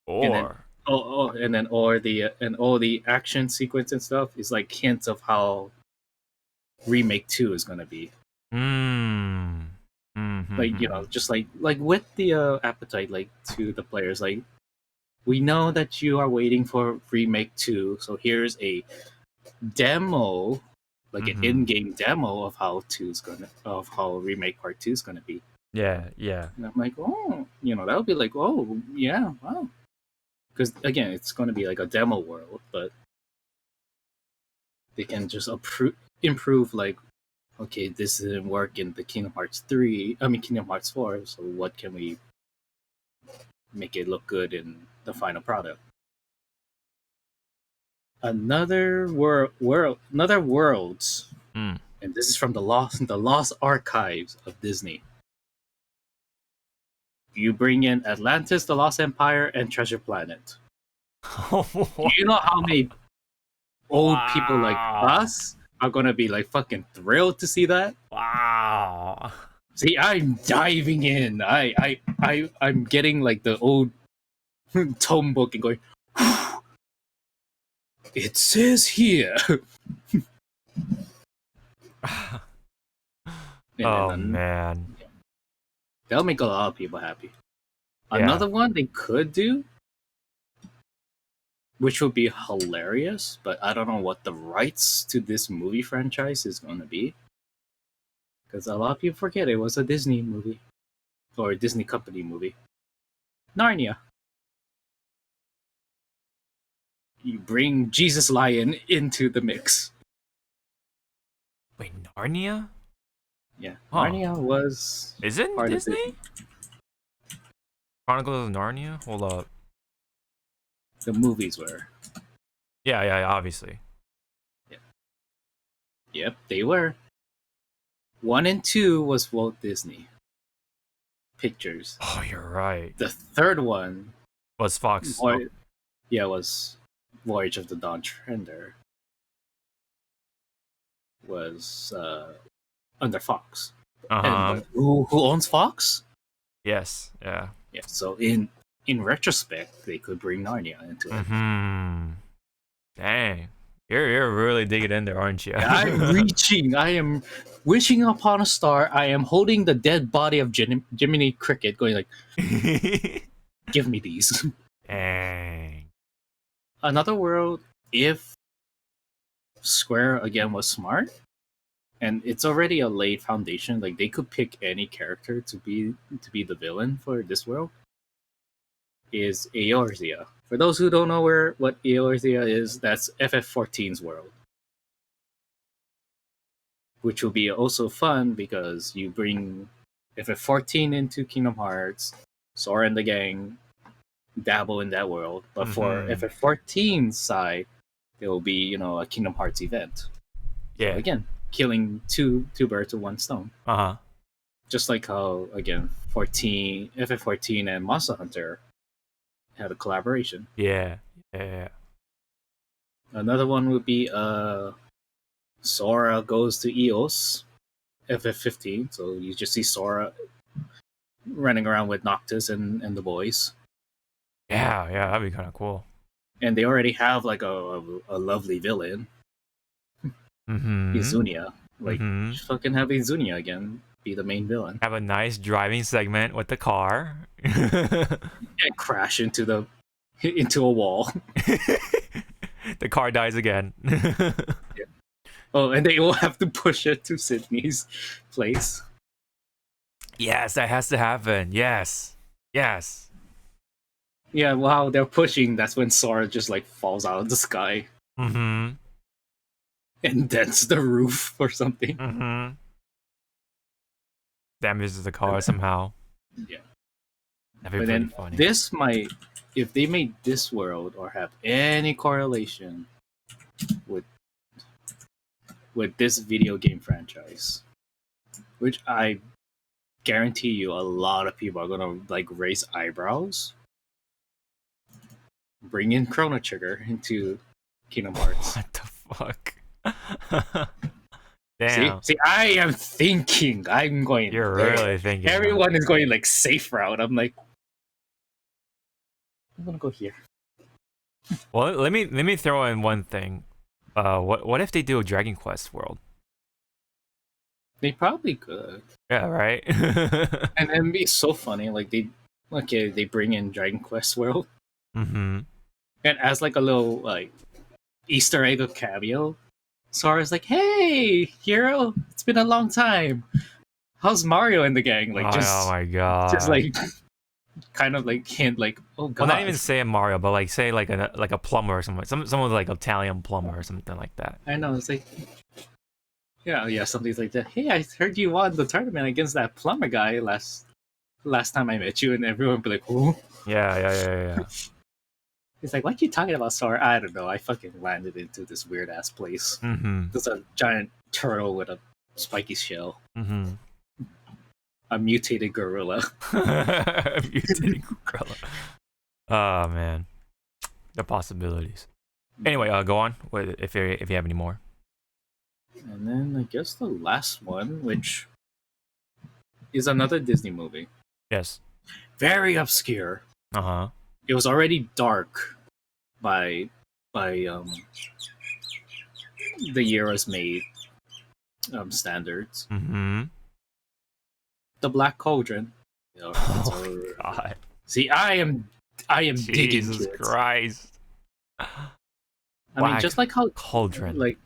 Or all the action sequence and stuff is like hints of how Remake 2 is gonna be. Mm-hmm. Like just like with the appetite like to the players, like we know that you are waiting for Remake 2, so here's a demo, like an in-game demo of how Remake Part 2 is gonna be. Yeah. And I'm like, that would be like, oh yeah, wow. Because again, it's going to be like a demo world, but they can just improve. Like, okay, this didn't work in the Kingdom Hearts 4. So what can we make it look good in the final product. Another worlds, Mm. and this is from the lost archives of Disney. You bring in Atlantis, the Lost Empire, and Treasure Planet. Do you know how many old people like us are gonna be like fucking thrilled to see that? Wow. See, I'm diving in. I'm getting like the old tome book and going. It says here. Man. That'll make a lot of people happy. Yeah. Another one they could do, which would be hilarious, but I don't know what the rights to this movie franchise is going to be. Because a lot of people forget it was a Disney movie. Or a Disney company movie. Narnia. You bring Jesus Lion into the mix. Wait, Narnia? Yeah, Huh. Narnia was... Is it part of Disney? Disney. Chronicles of Narnia? Hold up. The movies were. Yeah, obviously. Yep, they were. 1 and 2 was Walt Disney Pictures. Oh, you're right. The third one Was Fox. was Voyage of the Dawn Treader. Was under Fox. Uh-huh. And who owns Fox? Yes, yeah. Yeah, so in retrospect, they could bring Narnia into it. Mm-hmm. Dang. You're really digging in there, aren't you? I'm reaching. I am wishing upon a star. I am holding the dead body of Jiminy Cricket, going like, "Give me these." Dang. Another world, if Square again was smart, and it's already a laid foundation. Like they could pick any character to be the villain for this world. Is Eorzea. For those who don't know what Eorzea is, that's FF14's world. Which will be also fun because you bring FF14 into Kingdom Hearts, Sora and the gang dabble in that world. But for FF14's side, there will be, a Kingdom Hearts event. Yeah. So again, killing two birds with one stone. Uh-huh. Just like how, again, FF14 and Monster Hunter had a collaboration. Yeah. Another one would be Sora goes to Eos, FF15. So you just see Sora running around with Noctis and the boys. Yeah, that'd be kind of cool. And they already have like a lovely villain, Izunia. Like just fucking have Izunia again be the main villain. Have a nice driving segment with the car. And crash into a wall. The car dies again. Yeah. Oh, and they will have to push it to Sydney's place. Yes, that has to happen. Yes. Yeah, while they're pushing, that's when Sora just like falls out of the sky. And dents the roof or something. Damages the car somehow. Yeah. That'd be pretty funny. This might, if they made this world or have any correlation with this video game franchise, which I guarantee you a lot of people are gonna like raise eyebrows. Bring in Chrono Trigger into Kingdom Hearts. What the fuck? Damn. See, I am thinking. I'm going. You're really thinking. Everyone is going like safe route. I'm like, I'm gonna go here. Well, let me throw in one thing. What if they do a Dragon Quest world? They probably could. Yeah, right. And it'd be so funny. Like they bring in Dragon Quest world. And as like a little like Easter egg of cameo, Sora's like, "Hey, hero, it's been a long time. How's Mario and the gang?" Like, oh my god, just like kind of like hint, like, "Oh god." Well, not even say Mario, but like say like a plumber or something, someone like Italian plumber or something like that. I know, it's like, yeah, something like that. Hey, I heard you won the tournament against that plumber guy last time I met you, and everyone would be like, "Oh." Yeah. He's like, "What you talking about, Sora?" I don't know. I fucking landed into this weird ass place. There's a giant turtle with a spiky shell. A mutated gorilla. A mutated gorilla. Oh man, the possibilities. Anyway, go on. If you have any more. And then I guess the last one, which is another Disney movie. Yes. Very obscure. It was already dark by the year was made standards. The Black Cauldron. Oh God. See, I am digging Jesus Christ. I mean, just like how Cauldron, like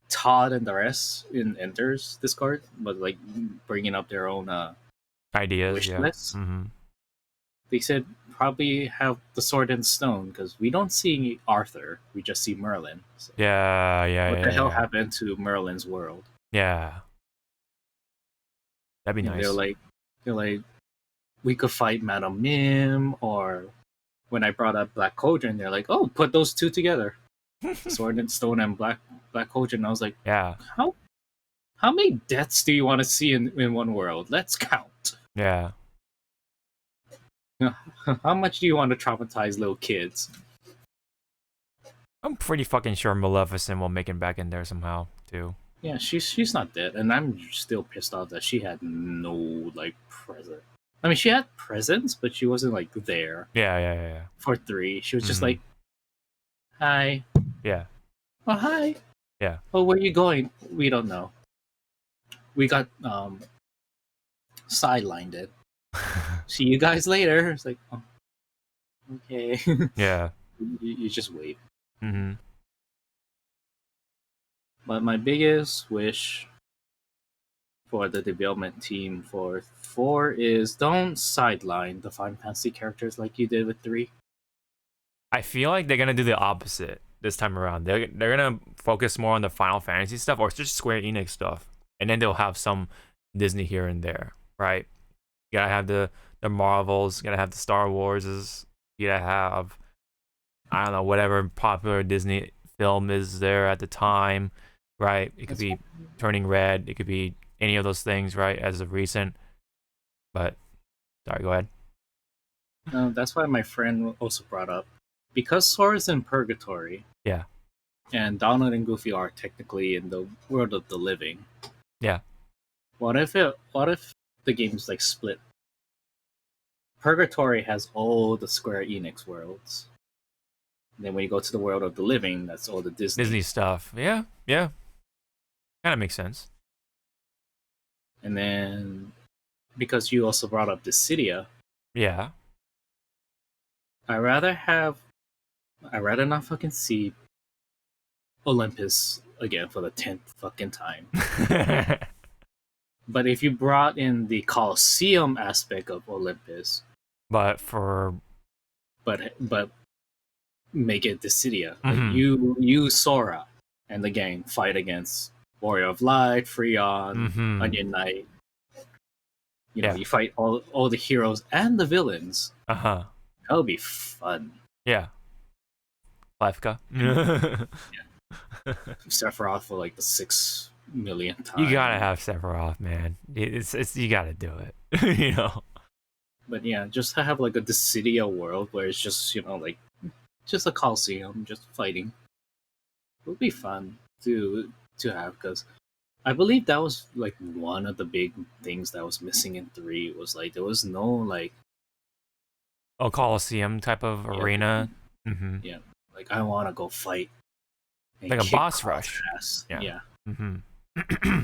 Todd and the rest in Enter's Discord, but like bringing up their own ideas, wish lists. They said probably have the Sword and Stone because we don't see Arthur, we just see Merlin. So what the hell happened to Merlin's world? Yeah, that'd be nice. They're like, we could fight Madame Mim, or when I brought up Black Cauldron, they're like, oh, put those two together. Sword and Stone and Black Cauldron. I was like, yeah. How many deaths do you want to see in one world? Let's count. Yeah. How much do you want to traumatize little kids? I'm pretty fucking sure Maleficent will make it back in there somehow too. Yeah, she's not dead, and I'm still pissed off that she had no like present. I mean, she had presence, but she wasn't like there. Yeah. For 3, she was just like, "Hi." Yeah. Oh, hi. Yeah. Oh, where are you going? We don't know. We got sidelined. See you guys later. It's like, oh, okay. Yeah. You just wait. But my biggest wish for the development team for 4 is don't sideline the Final Fantasy characters like you did with 3. I feel like they're gonna do the opposite this time around. They're gonna focus more on the Final Fantasy stuff or just Square Enix stuff, and then they'll have some Disney here and there, right? You gotta have the Marvels, you gotta have the Star Warses, you gotta have, I don't know, whatever popular Disney film is there at the time, right? It could be Turning Red, it could be any of those things, right? As of recent, but sorry, go ahead. That's why my friend also brought up, because Sora's in Purgatory. Yeah. And Donald and Goofy are technically in the world of the living. Yeah. What if the game's like split? Purgatory has all the Square Enix worlds. And then when you go to the world of the living, that's all the Disney stuff. Yeah. Kind of makes sense. And then because you also brought up Dissidia. Yeah. I'd rather not fucking see Olympus again for the 10th fucking time. But if you brought in the Colosseum aspect of Olympus, but make it Dissidia. Like you Sora and the gang fight against Warrior of Light, Freon, Onion Knight. You know, you fight all the heroes and the villains. That would be fun. Yeah. Lifeka. Sephiroth for like the 6 millionth time. You gotta have Sephiroth, man. It's you gotta do it. You know. But yeah, just to have like a Dissidia world where it's just, you know, like just a Coliseum, just fighting. It would be fun to have, because I believe that was like one of the big things that was missing in 3 was like there was no like Coliseum type of arena. Yeah, like I want to go fight like a boss rush. Ass. Yeah.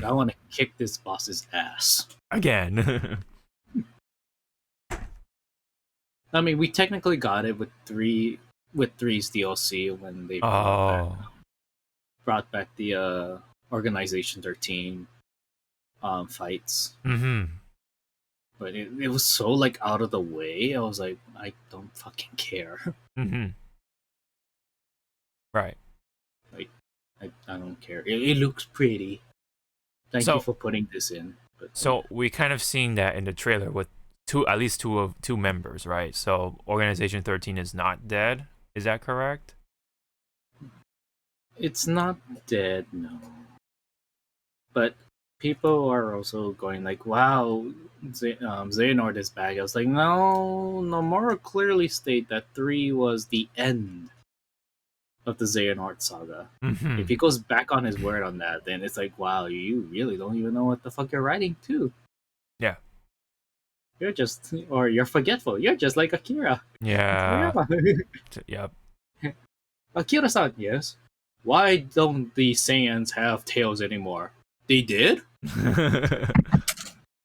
I want to kick this boss's ass again. I mean, we technically got it with 3's DLC when they brought back the Organization 13 fights. But it was so like out of the way. I was like, I don't fucking care. Right. Like, I don't care. It looks pretty. Thank you for putting this in. But, so we kind of seen that in the trailer with at least two members, right? So Organization 13 is not dead, Is that correct? It's not dead, no. But people are also going like, "Wow, Xehanort is back." I was like, "No, Nomura clearly state that 3 was the end of the Xehanort saga. If he goes back on his word on that, then it's like, wow, you really don't even know what the fuck you're writing to. Yeah. You're forgetful. You're just like Akira. Yeah. Yep. Akira-san, yes. Why don't the Saiyans have tails anymore? They did? It's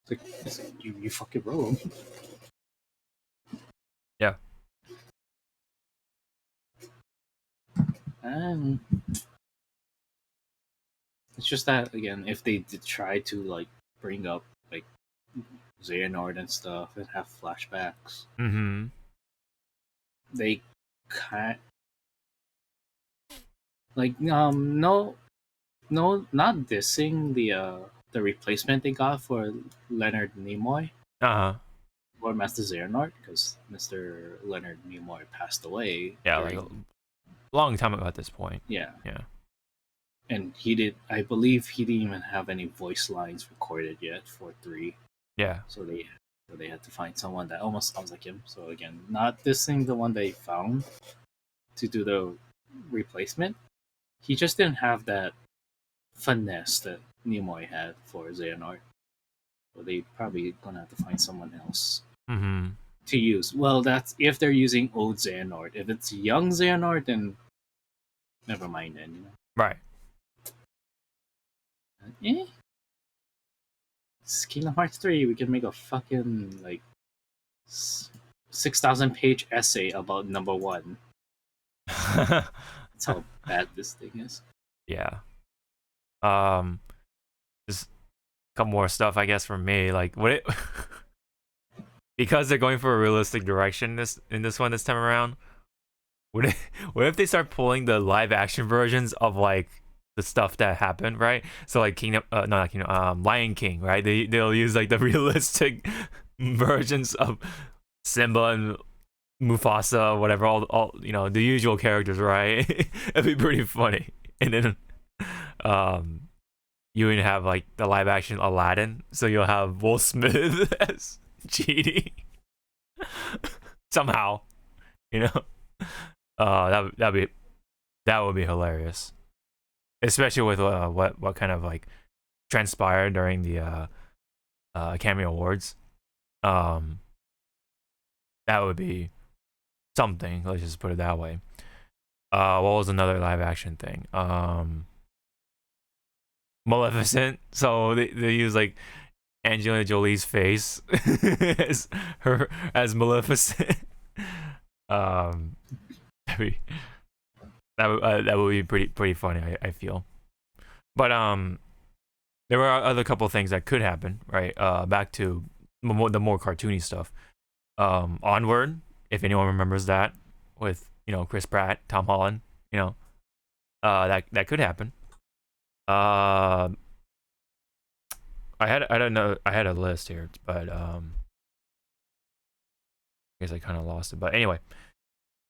like, you fucking wrong. Yeah. It's just that, again, if they did try to like bring up like Xehanort and stuff and have flashbacks, they can't like no, not dissing the replacement they got for Leonard Nimoy or Master Xehanort, because Mr. Leonard Nimoy passed away. Yeah, like a long time ago at this point. Yeah. Yeah. And I believe he didn't even have any voice lines recorded yet for 3. Yeah. So they had to find someone that almost sounds like him. So again, not dissing the one they found to do the replacement. He just didn't have that finesse that Nimoy had for Xehanort. So they probably gonna have to find someone else to use. Well, that's if they're using old Xehanort. If it's young Xehanort, then never mind then, you know. Right. It's Kingdom Hearts 3, we can make a fucking like 6,000 page essay about number 1. That's how bad this thing is. Yeah. Just a couple more stuff, I guess, from me. Like, because they're going for a realistic direction in this one this time around. What if they start pulling the live action versions of like the stuff that happened, right? So like Lion King, right? They'll use like the realistic versions of Simba and Mufasa, whatever, all the usual characters, right? It'd be pretty funny. And then you would have like the live action Aladdin, so you'll have Will Smith as Genie somehow, that would be hilarious, especially with what kind of like transpired during the Academy Awards. That would be something. Let's just put it that way. What was another live action thing? Maleficent. So they use like Angelina Jolie's face as Maleficent. That would be pretty funny. I feel. But there were other couple of things that could happen. Right. Back to the more cartoony stuff. Onward, if anyone remembers that, with Chris Pratt, Tom Holland, that could happen. I had a list here, but I guess I kind of lost it. But anyway,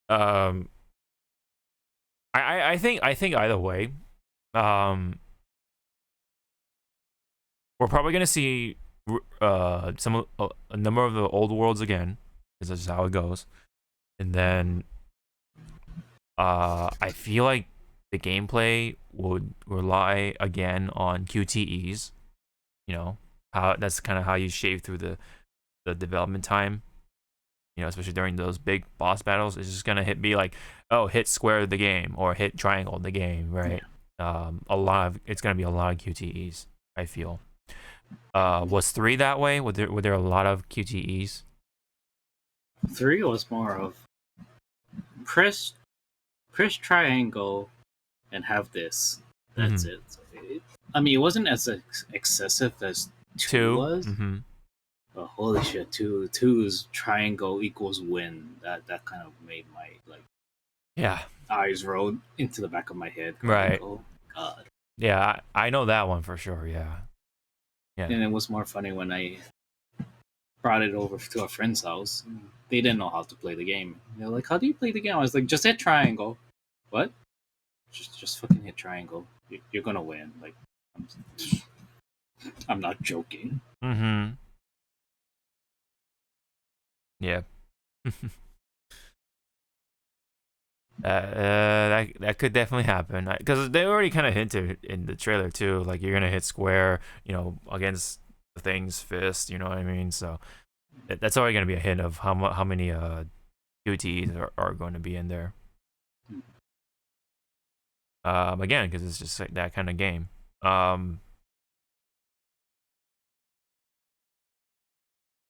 I think either way, we're probably gonna see a number of the old worlds again, because that's just how it goes. And then I feel like the gameplay would rely again on QTEs. How that's kind of how you shave through the development time. Especially during those big boss battles, it's just gonna hit square the game or hit triangle the game, right? Yeah. It's gonna be a lot of QTEs, I feel. Was 3 that way? Were there a lot of QTEs? 3 was more of press triangle and have this. That's it. I mean, it wasn't as excessive as 2 was. But holy shit, 2's triangle equals win. That kind of made my eyes roll into the back of my head. Right. Oh god. Yeah, I know that one for sure. Yeah. And it was more funny when I brought it over to a friend's house. They didn't know how to play the game. They're like, "How do you play the game?" I was like, "Just hit triangle." What? Just fucking hit triangle. You're gonna win. Like, I'm not joking. Mm-hmm. Yeah. That could definitely happen because they already kind of hinted in the trailer too, like you're gonna hit square, you know, against the thing's fist. You know what I mean? So that's already gonna be a hint of how many QTEs are going to be in there. Again, because it's just like that kind of game. But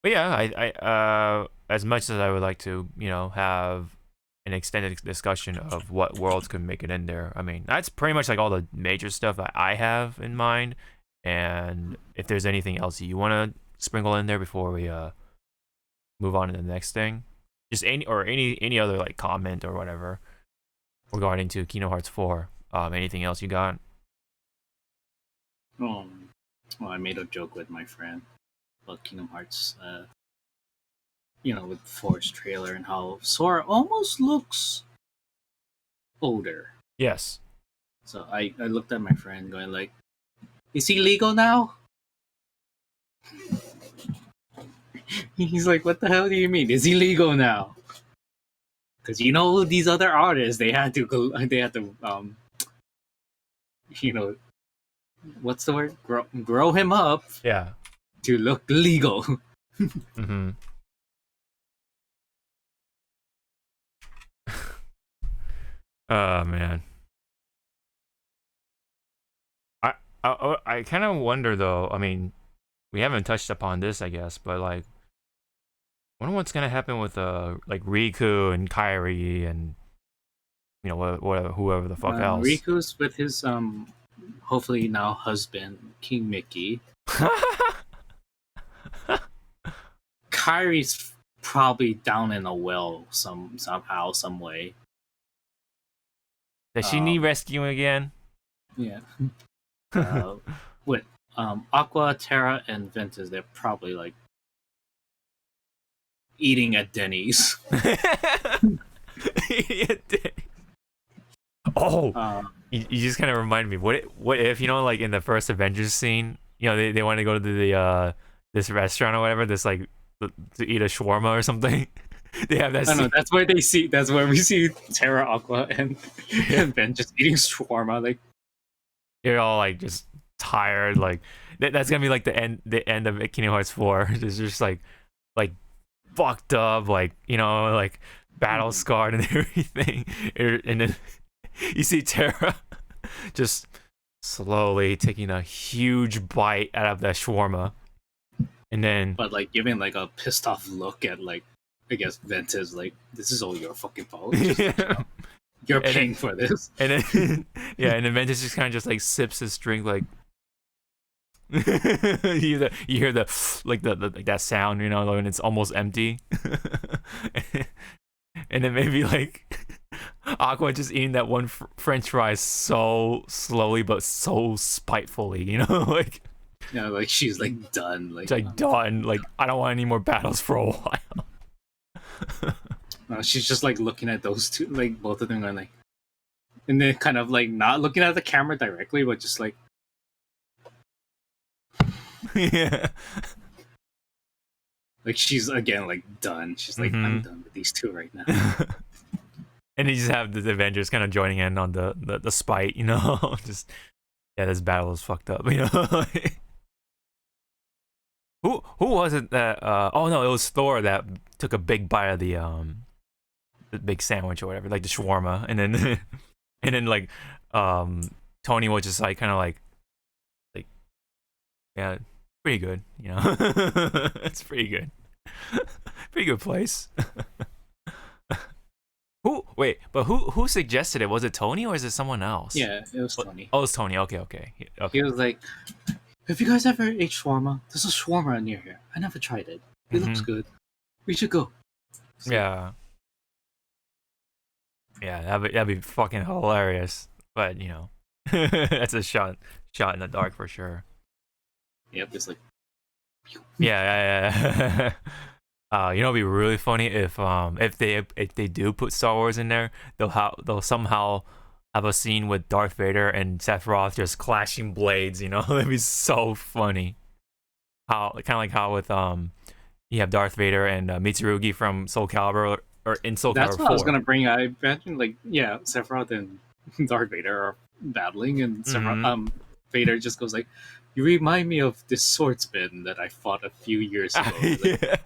yeah, I as much as I would like to, you know, have an extended discussion of what worlds could make it in there. I mean, that's pretty much like all the major stuff that I have in mind. And if there's anything else you want to sprinkle in there before we move on to the next thing, just any other like comment or whatever regarding to Kingdom Hearts 4. Anything else you got? Well, I made a joke with my friend about Kingdom Hearts. You know, with 4's trailer and how Sora almost looks older. Yes. So I looked at my friend going like, "Is he legal now?" He's like, "What the hell do you mean? Is he legal now?" Because you know these other artists, they had to you know, what's the word? Grow him up. Yeah. To look legal. Mm-hmm. Oh man. I kind of wonder though. I mean, we haven't touched upon this, I guess, but like, I wonder what's gonna happen with like Riku and Kairi and you know whoever the fuck else. Riku's with his hopefully now husband King Mickey. Kairi's probably down in a well somehow, some way. Does she need rescuing again? Yeah. With Aqua, Terra, and Ventus, they're probably like eating at Denny's. Oh, you just kind of remind me. What if, you know, like in the first Avengers scene, you know, they want to go to the this restaurant or whatever, this like to eat a shawarma or something. They have that. I know that's where we see Terra, Aqua, and Ben just eating shawarma. Like you're all like just tired. Like that's gonna be like the end of Kingdom Hearts 4. It's just like fucked up, like, you know, like battle scarred and everything. And then you see Terra just slowly taking a huge bite out of that shawarma, and then but like giving like a pissed off look at like, I guess Ventus, like, this is all your fucking fault. Just, you know, you're paying for this. And then yeah, and then Ventus just kind of just like sips his drink, like you hear the like that sound, you know, when it's almost empty. And then maybe like Aqua just eating that one French fry so slowly but so spitefully, you know, like yeah, like she's like done, like done, like I don't want any more battles for a while. No, she's just like looking at those two, like both of them are like, and then kind of like not looking at the camera directly, but just like, yeah, like she's again like done. She's like, I'm done with these two right now. And you just have the Avengers kind of joining in on the spite, you know, just yeah, this battle is fucked up, you know. Who was it that? Oh no, it was Thor that took a big bite of the big sandwich or whatever, like the shawarma, and then and then like Tony was just like kind of like yeah, pretty good, you know. It's pretty good. Pretty good place. Who suggested it? Was it Tony or is it someone else? Yeah, it was Tony. Oh, it was Tony. Okay. He was like, "Have you guys ever ate shawarma? There's a shawarma near here. I never tried it. It looks good. We should go." So, yeah, that'd be fucking hilarious. But you know, that's a shot in the dark for sure. Yep, it's like Yeah. You know, it'd be really funny if they do put Star Wars in there, they'll somehow have a scene with Darth Vader and Sephiroth just clashing blades. You know, that'd be so funny. How kind of like how with you have Darth Vader and Mitsurugi from Soul Calibur or in Soul That's Calibur what I was 4. gonna bring. I imagine like Sephiroth and Darth Vader are battling, and Vader just goes like, "You remind me of this swordsman that I fought a few years ago." Like, Yeah.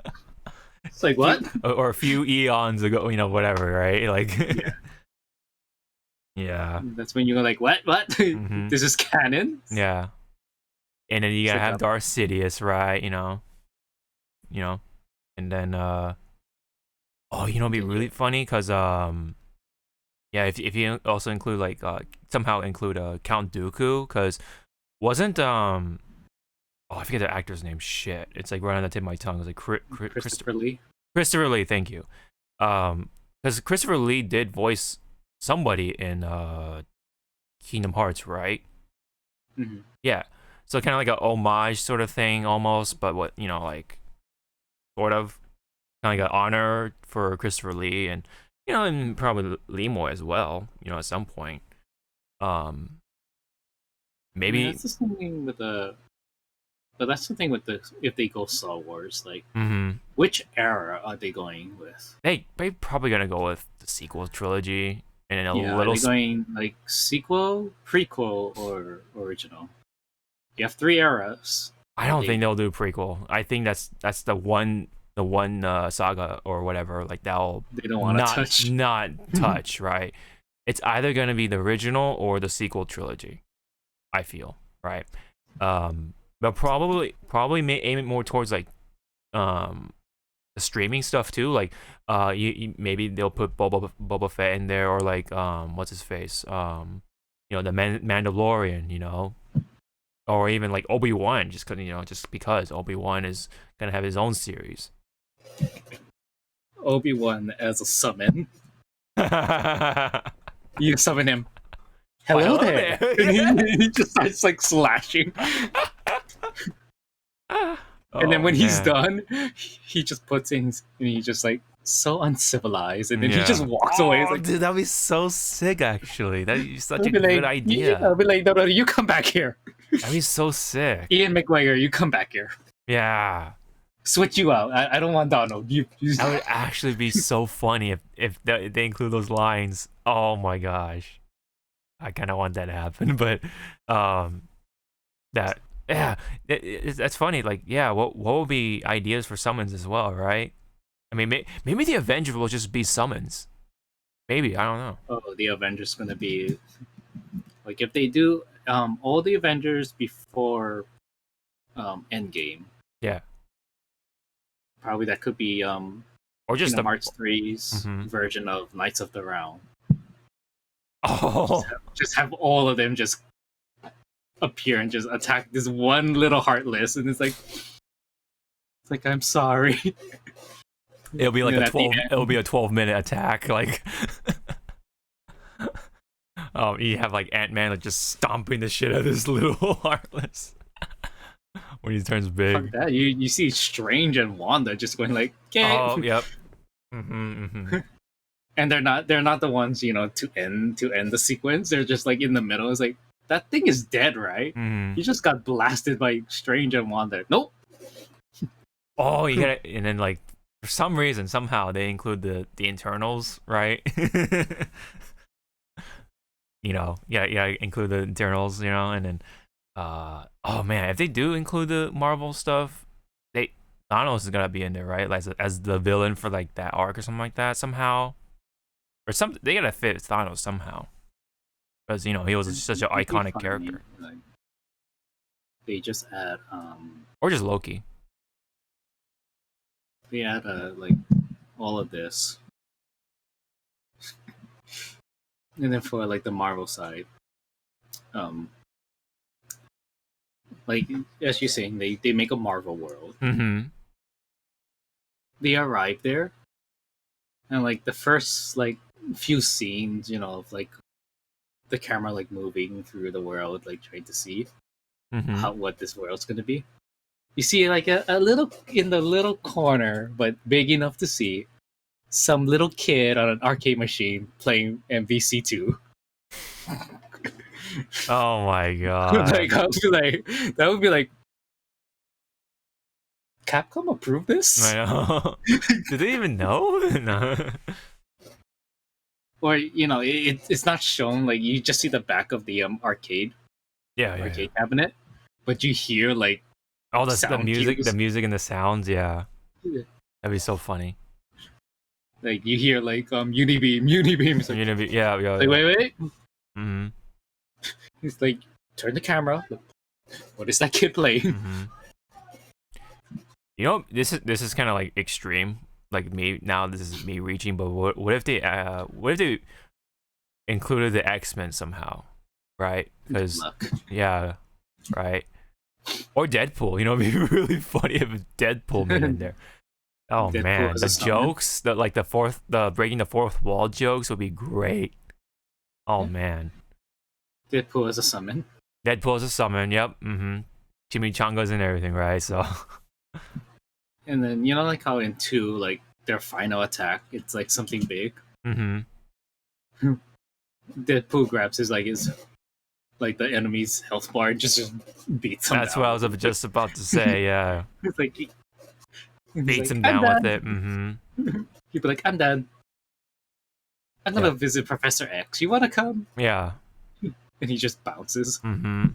it's like what? Or a few eons ago, you know, whatever, right? Like, yeah. That's when you're like, what? This is canon? Yeah. And then you gotta have Darth Sidious, right? You know, and then it'd be really funny because yeah, if you also include like somehow include Count Dooku, because wasn't I forget the actor's name. Shit, it's like right on the tip of my tongue. It was like Christopher Lee. Christopher Lee, thank you. Because Christopher Lee did voice somebody in Kingdom Hearts, right? Mm-hmm. Yeah, so kind of like a homage sort of thing, almost, but what like sort of kind of like an honor for Christopher Lee, and and probably Lemoy as well. At some point, maybe that's the thing with the. But that's the thing with if they go Star Wars, like which era are they going with? They probably gonna go with the sequel trilogy and a little. Are they going like sequel, prequel, or original? You have 3 eras. I don't think they'll do prequel. I think that's the one saga or whatever like they'll they don't want to not touch, right? It's either gonna be the original or the sequel trilogy. I feel right. But probably may aim it more towards like the streaming stuff too. Like maybe they'll put Boba Fett in there, or like what's his face? The Mandalorian, or even like Obi-Wan, just because Obi-Wan is gonna have his own series. Obi-Wan as a summon. You summon him. Hello there. And he just starts like slashing. And then when he's done, he just puts in, and he's just like so uncivilized, and then he just walks away. Like, dude, that'd be so sick. Actually, that'd be such a good idea. I'll be like, no, you come back here. That'd be so sick. Ian McGregor, you come back here. Yeah. Switch you out. I don't want Donald. That would actually be so funny if they include those lines. Oh my gosh, I kind of want that to happen, but that's funny. Like, what will be ideas for summons as well, right? I mean, maybe the Avengers will just be summons. Maybe, I don't know. Oh, the Avengers gonna be like if they do all the Avengers before Endgame. Yeah. Probably that could be or just the March 3's version of Knights of the Round. Oh, just have all of them just appear and just attack this one little Heartless, and it's like I'm sorry. It'll be like it'll be a 12-minute attack, like you have like Ant-Man like just stomping the shit out of this little Heartless when he turns big. Fuck that. You see Strange and Wanda just going like, okay. Oh, yep. And they're not the ones, to end the sequence. They're just like in the middle. It's like, that thing is dead, right? You just got blasted by Strange and Wanda. Nope. Oh, you gotta, and then like for some reason somehow they include the internals, right? Include the internals, and then oh man, if they do include the Marvel stuff, Thanos is gonna be in there, right? Like as the villain for like that arc or something like that somehow, or something. They gotta fit Thanos somehow, because he was such an iconic character. Like, they just add or just Loki. They add like all of this, and then for like the Marvel side, like as you're saying, they make a Marvel world. They arrive there, and like the first like few scenes, of like the camera like moving through the world, like trying to see what this world's gonna be. You see like a little in the little corner, but big enough to see, some little kid on an arcade machine playing MVC2. Oh my god! Like I would be like, that would be like, Capcom approved this? I know. Did they even know? No. Or it's not shown. Like you just see the back of the arcade cabinet, but you hear like all the music, cues. the music and the sounds. Yeah, that'd be so funny. Like you hear like Unibeam. It's like, Unibeam, yeah. Like wait. Mm-hmm. He's like, turn the camera. What is that kid playing? Mm-hmm. You know, this is kind of like extreme. Like me now, this is me reaching. But what if they included the X-Men somehow, right? Because yeah, right. Or Deadpool. You know, it'd be really funny if Deadpool made in there. Oh Deadpool man, the jokes, the breaking the fourth wall jokes would be great. Oh man. Deadpool as a summon. Deadpool as a summon. Yep. Mm-hmm. Chimichangas and everything, right? So. And then like how in 2, like their final attack, it's like something big. Mm-hmm. Deadpool grabs his like the enemy's health bar and just beats him. That's what I was just about to say. Yeah. It's like beats him down with it. Mm-hmm. He'd be like, "I'm done. I'm gonna visit Professor X. You wanna come?" Yeah. And he just bounces. Mm-hmm.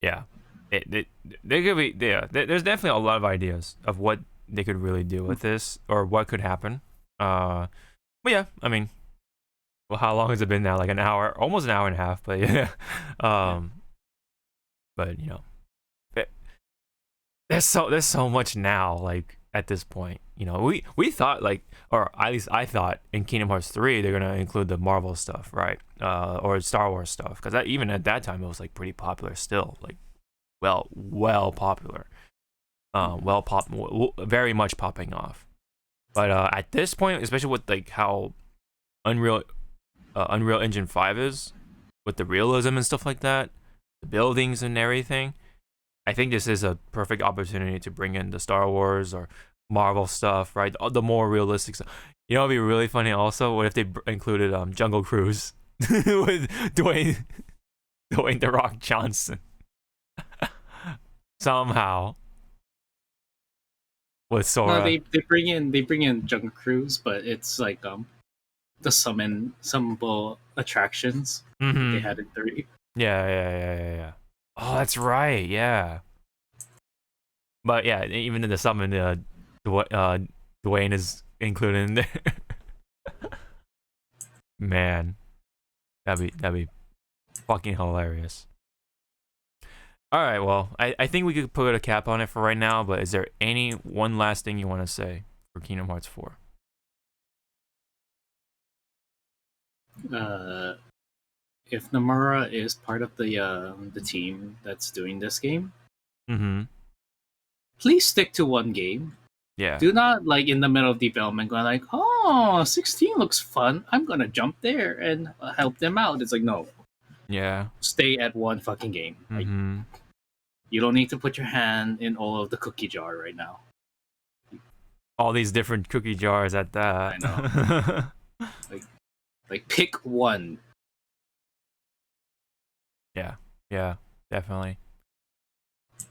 Yeah. They could be. Yeah. There's definitely a lot of ideas of what they could really do with this, or what could happen. But yeah, I mean, well, how long has it been now? Like an hour, almost an hour and a half. But yeah. But there's so much now. Like at this point, we thought like, or at least I thought in Kingdom Hearts 3 they're gonna include the Marvel stuff, right? Or Star Wars stuff, because even at that time it was like pretty popular still, like well popular, very much popping off. But at this point, especially with like how Unreal Engine 5 is, with the realism and stuff like that, the buildings and everything, I think this is a perfect opportunity to bring in the Star Wars or Marvel stuff, right? The more realistic stuff. It'd be really funny also, what if they included Jungle Cruise with Dwayne The Rock Johnson somehow with Sora. No, they bring in Jungle Cruise, but it's like the summonable attractions they had in 3. Yeah. Oh, that's right. Yeah. But yeah, even in the summon, Dwayne is included in there. Man, that'd be fucking hilarious. All right, well, I think we could put a cap on it for right now. But is there one last thing you want to say for Kingdom Hearts 4? If Tamura is part of the team that's doing this game, please stick to one game. Yeah. Do not like in the middle of development go like, oh, 16 looks fun. I'm gonna jump there and help them out. It's like, no. Yeah. Stay at one fucking game. Like, you don't need to put your hand in all of the cookie jar right now. All these different cookie jars at that. I know. like pick one. Yeah, definitely.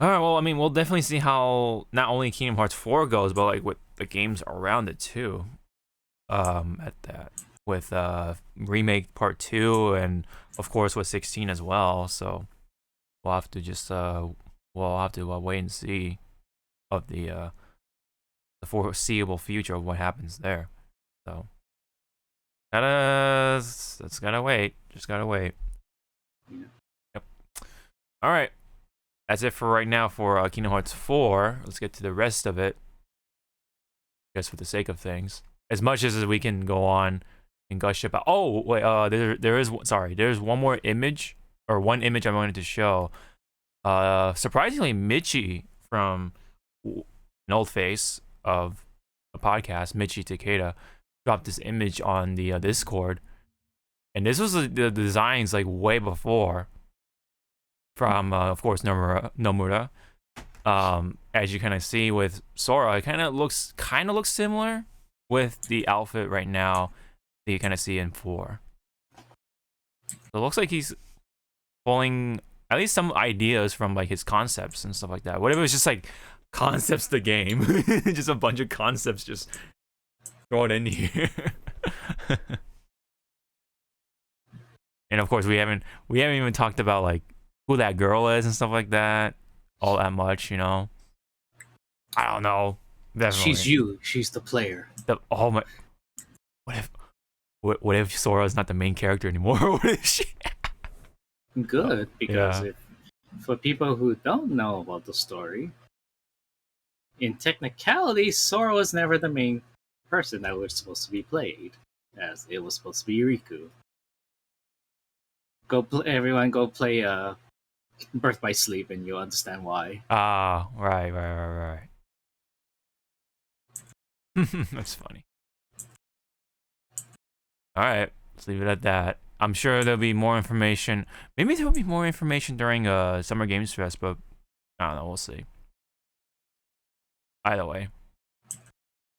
All right, well, I mean, we'll definitely see how not only Kingdom Hearts 4 goes, but like with the games around it too. At that, with remake part 2, and of course with 16 as well. So we'll have to just wait and see of the foreseeable future of what happens there. So just gotta wait. Yep. All right. That's it for right now for Kingdom Hearts 4. Let's get to the rest of it. Just for the sake of things. As much as we can go on and gush about. Oh, wait, there's one more image, or one image I wanted to show. Surprisingly, Michi from an old face of a podcast, Michi Takeda, dropped this image on the Discord. And this was the designs like way before. From, of course, Nomura. as you kind of see with Sora, it kind of looks similar with the outfit right now that you kind of see in 4. So it looks like he's pulling at least some ideas from like his concepts and stuff like that. What if it was just like concepts the game, just a bunch of concepts just thrown in here. And of course, we haven't even talked about like who that girl is and stuff like that all that much, you know. I don't know. Definitely. She's you. She's the player. Oh my! What if Sora is not the main character anymore? What if she? Good, because for people who don't know about the story, in technicality, Sora was never the main person that was supposed to be played, as it was supposed to be Riku. Everyone go play Birth by Sleep, and you'll understand why. Ah, right. That's funny. All right, let's leave it at that. I'm sure there'll be more information. Maybe there'll be more information during Summer Games Fest, but I don't know. We'll see. Either way.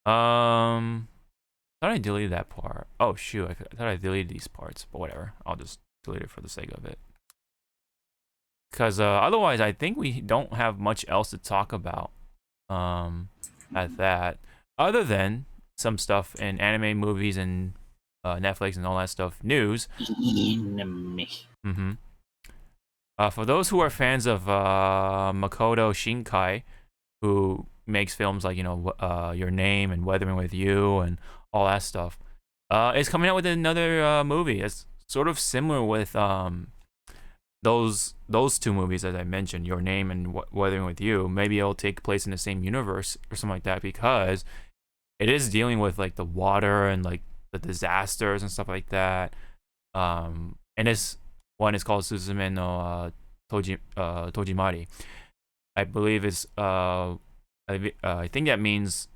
Thought I deleted that part. Oh shoot, I thought I deleted these parts, but whatever. I'll just delete it for the sake of it. Because otherwise, I think we don't have much else to talk about at that. Other than some stuff in anime, movies, and Netflix and all that stuff. News. Anime. For those who are fans of Makoto Shinkai, who makes films like, you know, Your Name and Weathering with You and all that stuff, is coming out with another movie. It's sort of similar with those 2 movies that I mentioned, Your Name and Weathering with You. Maybe it'll take place in the same universe or something like that, because it is dealing with like the water and like the disasters and stuff like that. And this one is called Suzumeno Tojimari. I believe it's I think that means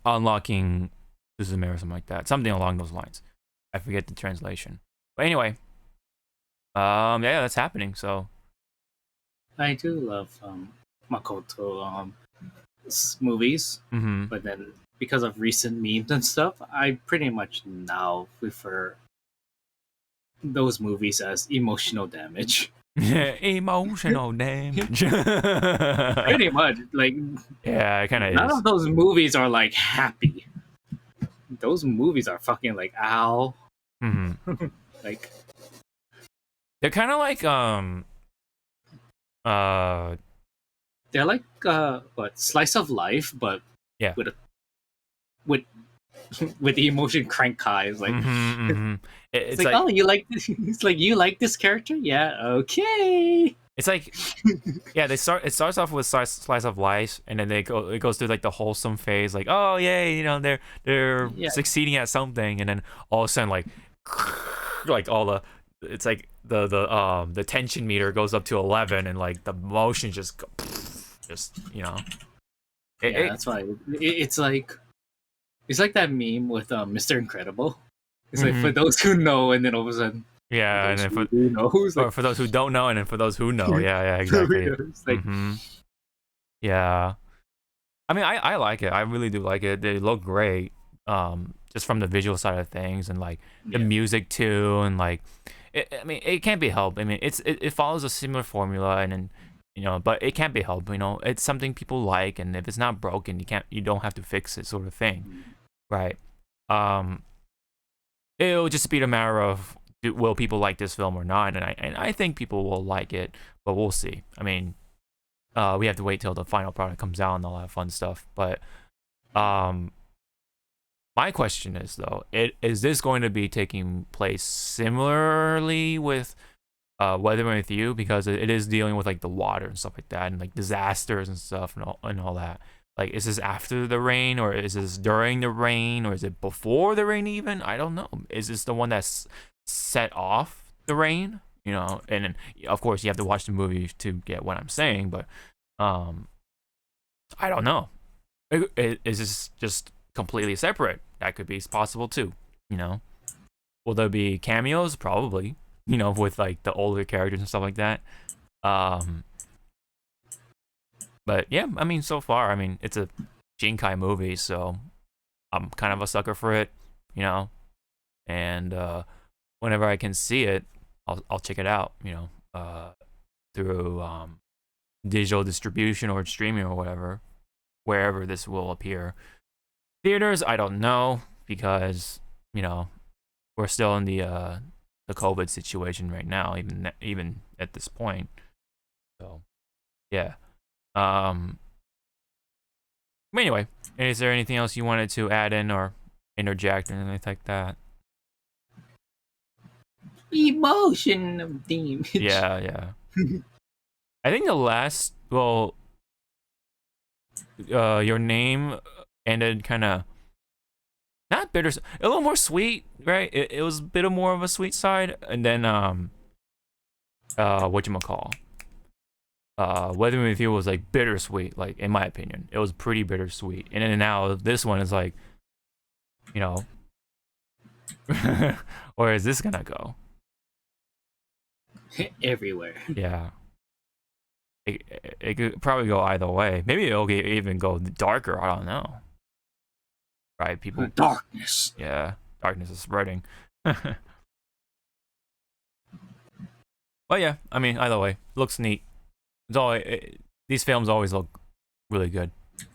unlocking Suzume or something like that. Something along those lines. I forget the translation. But anyway, yeah, that's happening. So I do love Makoto movies, but then because of recent memes and stuff, I pretty much now refer those movies as emotional damage. Emotional damage. Pretty much, like, yeah, it kind of is. None of those movies are like happy. Those movies are fucking like ow. Like, they're kind of like they're like what, slice of life, but yeah, with the emotion crank high. It's like, it's like, oh, you like this? It's like, you like this character? Yeah, okay. It's like, yeah, it starts off with slice of life, and then it goes through like the wholesome phase, like, oh yay, you know, they're succeeding at something, and then all of a sudden, like all the, it's like the tension meter goes up to 11, and like the emotion just you know. That's why it's like that meme with Mr. Incredible. It's like, for those who know, and then all of a sudden, yeah, and then for those who don't know, and then for those who know, yeah, exactly. It's like, yeah, I mean, I like it. I really do like it. They look great, just from the visual side of things, and like the music too, and like, I mean, it can't be helped. I mean, it follows a similar formula, and then, you know, but it can't be helped. You know, it's something people like, and if it's not broken, you don't have to fix it, sort of thing, right? It'll just be a matter of, will people like this film or not? And I think people will like it, but we'll see. I mean, we have to wait till the final product comes out and all that fun stuff. But my question is, though, is this going to be taking place similarly with Weathering with You, because it is dealing with like the water and stuff like that, and like disasters and stuff and all that? Like, is this after the rain, or is this during the rain, or is it before the rain even? I don't know. Is this the one that's set off the rain? You know, and then, of course, you have to watch the movie to get what I'm saying, but I don't know. Is this just completely separate? That could be possible too, you know? Will there be cameos? Probably, you know, with like the older characters and stuff like that. But yeah, I mean, so far, I mean, it's a Shinkai movie, so I'm kind of a sucker for it, you know. And whenever I can see it, I'll check it out, you know, through digital distribution or streaming or whatever, wherever this will appear. Theaters, I don't know, because, you know, we're still in the COVID situation right now, even at this point. So yeah. Anyway, is there anything else you wanted to add in or interject or anything like that? Emotion of the image. Yeah. I think the last, well, your name ended kind of not bitter, a little more sweet, right? It was a bit of more of a sweet side, and then whatchamacall, Weathering with You was like bittersweet, like in my opinion, it was pretty bittersweet. And then now this one is like, you know, where is this gonna go? Everywhere. Yeah. It could probably go either way. Maybe it'll even go darker. I don't know. Right, people. Darkness. Yeah, darkness is spreading. But yeah, I mean, either way, looks neat. It's always, these films always look really good,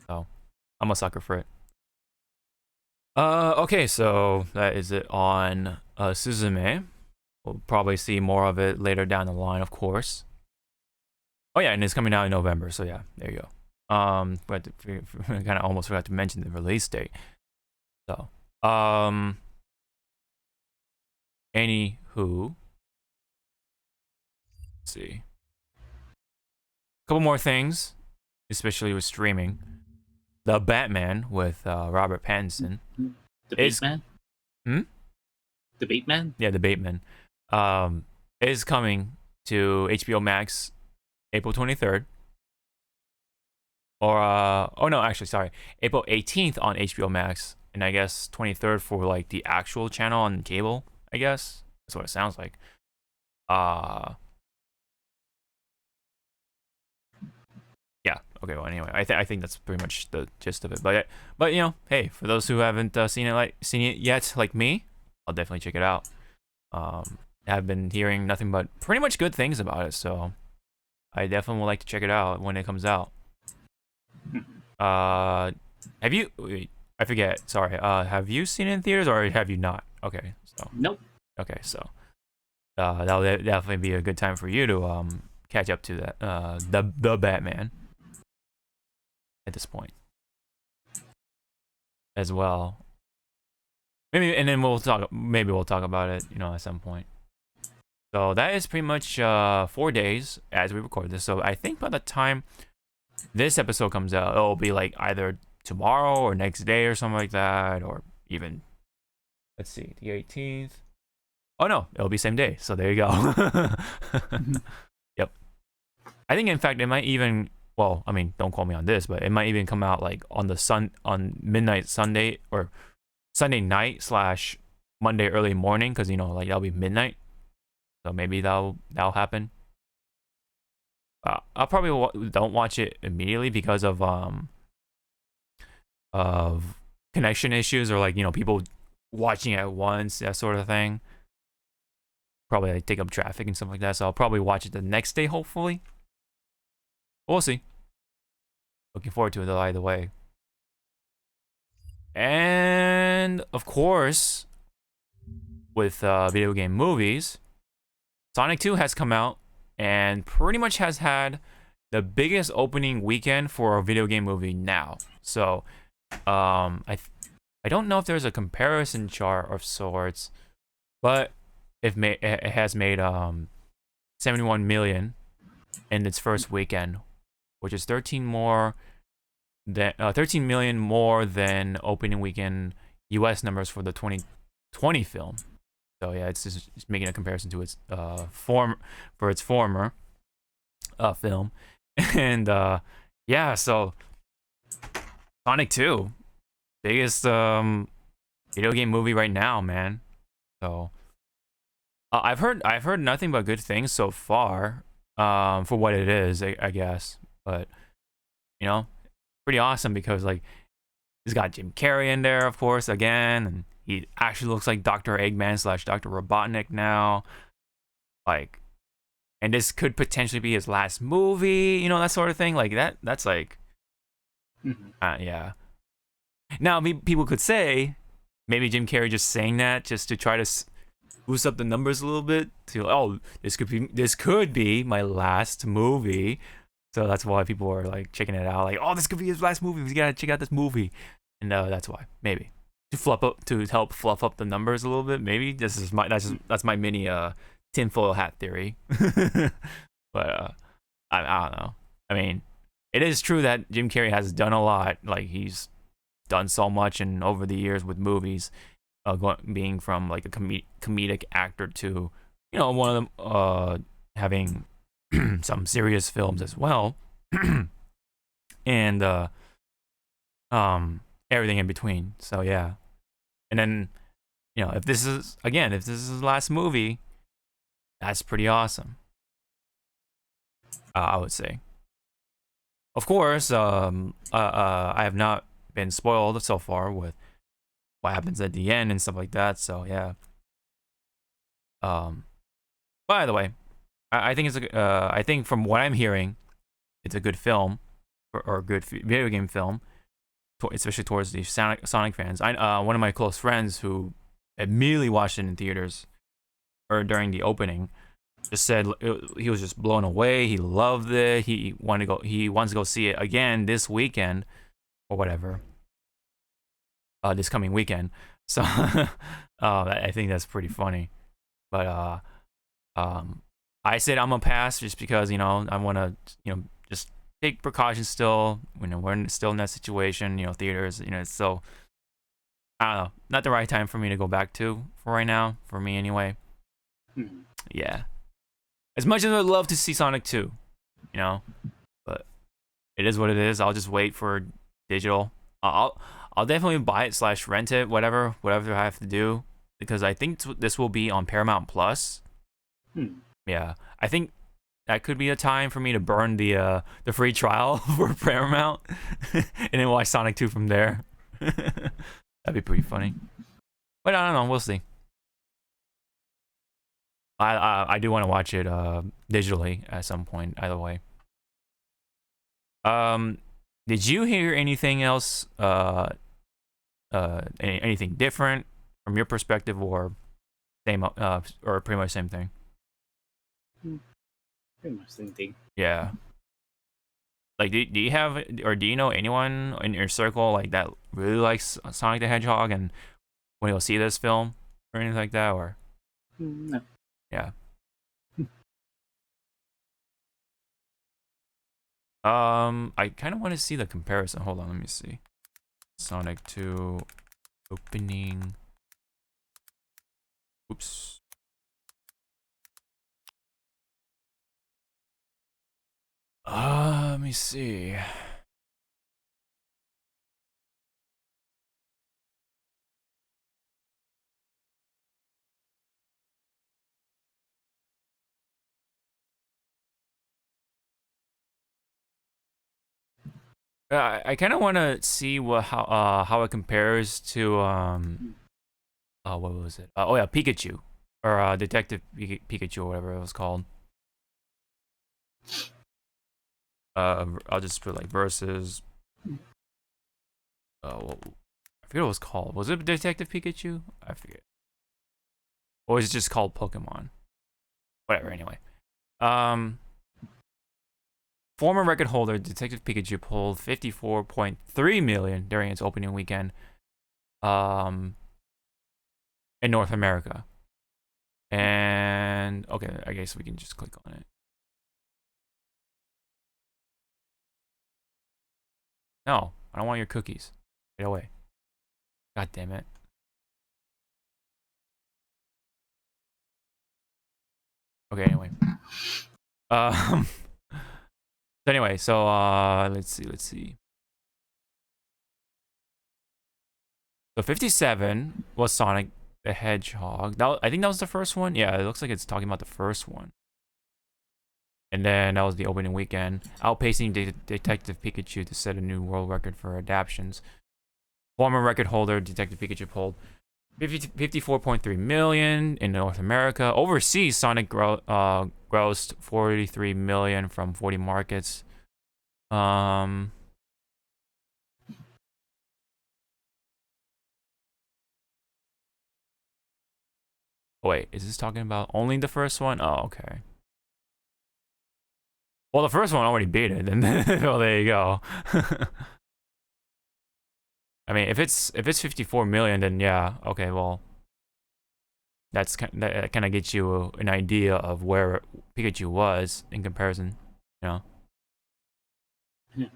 so I'm a sucker for it. Okay, so that is it on Suzumeno. We'll probably see more of it later down the line, of course. Oh yeah, and it's coming out in November, so yeah, there you go. But kind of almost forgot to mention the release date. So, anywho, let's see. A couple more things, especially with streaming. The Batman with Robert Pattinson. The Bateman? The Bateman? Yeah, the Bateman. Is coming to HBO Max April 23rd. Or, oh no, actually, sorry. April 18th on HBO Max. And I guess 23rd for like the actual channel on cable, I guess. That's what it sounds like. Yeah, okay, well anyway, I think that's pretty much the gist of it. But you know, hey, for those who haven't seen it yet, like me, I'll definitely check it out. I've been hearing nothing but pretty much good things about it, so I definitely would like to check it out when it comes out. Have you? Wait, I forget. Sorry. Have you seen it in theaters or have you not? Okay. So. Nope. Okay. So. That'll definitely be a good time for you to catch up to that. The Batman. At this point. As well. Maybe, and then we'll talk. Maybe we'll talk about it. You know, at some point. So that is pretty much 4 days as we record this. So I think by the time this episode comes out, it'll be like either tomorrow or next day or something like that, or even, let's see, the 18th. Oh no, it'll be same day. So there you go. Yep. I think in fact it might even, well, I mean, don't quote me on this, but it might even come out like on midnight Sunday or Sunday night / Monday early morning, because you know, like that'll be midnight. So maybe that'll happen. I'll probably don't watch it immediately because of connection issues, or like, you know, people watching at once, that sort of thing. Probably like take up traffic and stuff like that. So I'll probably watch it the next day, hopefully. We'll see. Looking forward to it though, either way. And of course, with video game movies, Sonic 2 has come out and pretty much has had the biggest opening weekend for a video game movie now. So, I don't know if there's a comparison chart of sorts, but it has made 71 million in its first weekend, which is 13 million more than opening weekend U.S. numbers for the 2020 film. So yeah, it's just making a comparison to its former film, and yeah, so Sonic 2, biggest video game movie right now, man. So I've heard nothing but good things so far, for what it is, I guess. But You know, pretty awesome because like he's got Jim Carrey in there, of course, again, and he actually looks like Dr. Eggman / Dr. Robotnik now. Like, and this could potentially be his last movie, you know, that sort of thing. Like that's like, yeah. Now, people could say maybe Jim Carrey just saying that just to try to boost up the numbers a little bit. To this could be my last movie, so that's why people are like checking it out. Like, oh, this could be his last movie. We gotta check out this movie, and that's why maybe to help fluff up the numbers a little bit. Maybe that's my mini tinfoil hat theory. But I don't know. I mean, it is true that Jim Carrey has done a lot. Like, he's done so much and over the years with movies, being from like a comedic actor to, you know, one of them having some serious films as well, and everything in between. So yeah, and then, you know, if this is his last movie, that's pretty awesome. I would say. Of course, I have not been spoiled so far with what happens at the end and stuff like that. So yeah. By the way, I think I think from what I'm hearing, it's a good film, or a good video game film, especially towards the Sonic fans. One of my close friends who immediately watched it in theaters, or during the opening, just said he was just blown away. He loved it. He wants to go see it again this weekend, or whatever. This coming weekend. So I think that's pretty funny. But I said I'm gonna pass just because, you know, I want to, you know, just take precautions still. You know, we're still in that situation. You know, theaters. You know, so I don't know. Not the right time for me to go back to for right now. For me anyway. Yeah. As much as I'd love to see Sonic 2, you know, but it is what it is. I'll just wait for digital. I'll definitely buy it / rent it, whatever I have to do, because I think this will be on Paramount Plus. Yeah, I think that could be a time for me to burn the free trial for Paramount and then watch Sonic 2 from there. That'd be pretty funny. But I don't know. We'll see. I do want to watch it digitally at some point, either way. Did you hear anything else? Anything different from your perspective, or same, or pretty much same thing? Pretty much same thing. Yeah. Like, do you have, or do you know anyone in your circle like that really likes Sonic the Hedgehog and when you'll see this film or anything like that, or? No. Yeah. I kind of want to see the comparison. Hold on, let me see. Sonic 2 opening. Oops. Let me see. I kind of want to see how it compares to what was it? Oh yeah, Pikachu, or Detective Pikachu, or whatever it was called. I'll just put like versus. I forget what it was called. Was it Detective Pikachu? I forget. Or was it just called Pokemon? Whatever. Anyway, former record holder Detective Pikachu pulled 54.3 million during its opening weekend, in North America. And okay, I guess we can just click on it. No, I don't want your cookies. Get away. God damn it. Okay, anyway. So anyway, so let's see. So 57 was Sonic the Hedgehog. I think that was the first one. Yeah, it looks like it's talking about the first one. And then that was the opening weekend, outpacing Detective Pikachu to set a new world record for adaptions. Former record holder Detective Pikachu pulled 54.3 million in North America. Overseas, Sonic grossed 43 million from 40 markets. Oh, wait, is this talking about only the first one? Oh, okay. Well, the first one already beat it, and well, there you go. I mean, if it's 54 million, then yeah, okay, well, that kind of gets you an idea of where Pikachu was in comparison, you know.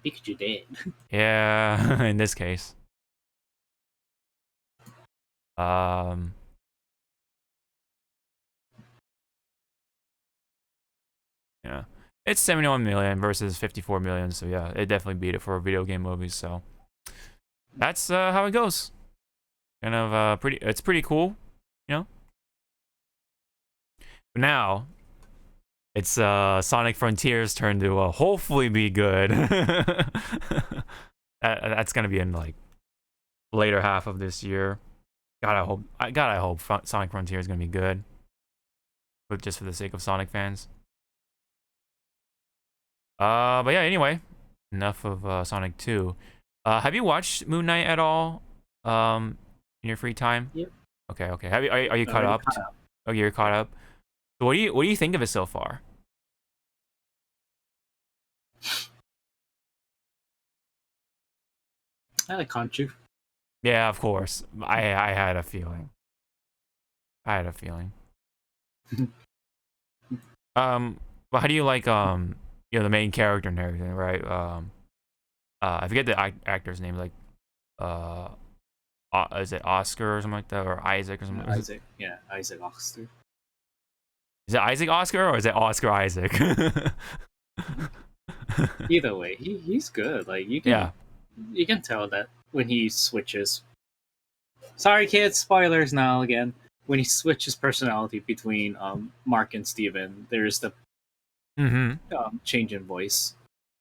Pikachu dead. Yeah, in this case. Yeah, it's 71 million versus 54 million, so yeah, it definitely beat it for video game movies. So that's how it goes. Kind of it's pretty cool, you know. But now it's Sonic Frontier's turn to hopefully be good. That's gonna be in like later half of this year. I hope Sonic Frontier is gonna be good, but just for the sake of Sonic fans. But yeah, anyway, enough of Sonic 2. Have you watched Moon Knight at all? In your free time? Yep. Okay. Are you caught up? Oh, you're caught up. So what do you think of it so far? I like Conchu. Yeah, of course. I had a feeling. But how do you like you know, the main character and everything, right? I forget the actor's name, like is it Oscar or something like that, or Isaac or something? Isaac, yeah, Isaac Oscar. Is it Isaac Oscar or is it Oscar Isaac? Either way, he's good. Like you can tell that when he switches. Sorry, kids, spoilers now again. When he switches personality between Mark and Steven, there's the change in voice.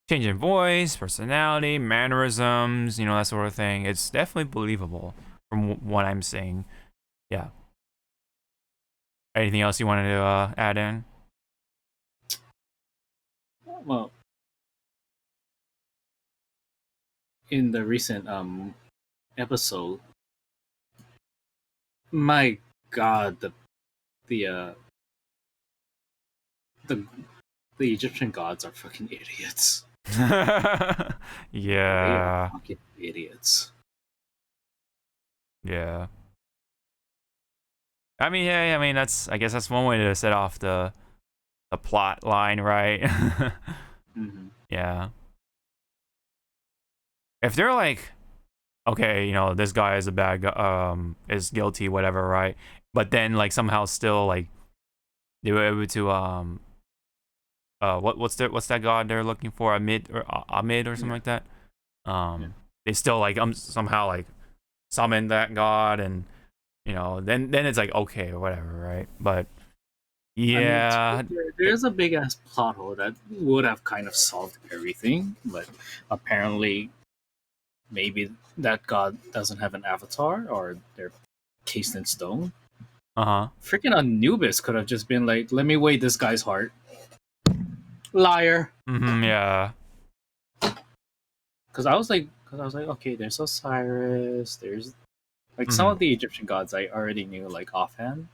Change in voice, personality, mannerisms, you know, that sort of thing. It's definitely believable from what I'm seeing. Yeah. Anything else you wanted to add in? Well, in the recent episode, my God, the Egyptian gods are fucking idiots. Yeah. They are fucking idiots. Yeah. I mean, yeah. I mean, I guess that's one way to set off the plot line, right? Yeah. If they're like, okay, you know, this guy is a bad guy, is guilty, whatever, right? But then like somehow still like they were able to what's that god they're looking for? Amid or something like that. They still like somehow like summon that god, and you know, then it's like okay or whatever, right? But yeah, I mean, there's a big ass plot hole that would have kind of solved everything, but apparently maybe that god doesn't have an avatar or they're cased in stone. Freaking Anubis could have just been like, let me weigh this guy's heart. Liar. Yeah. Because I was like, okay, there's Osiris, there's like some of the Egyptian gods I already knew like offhand,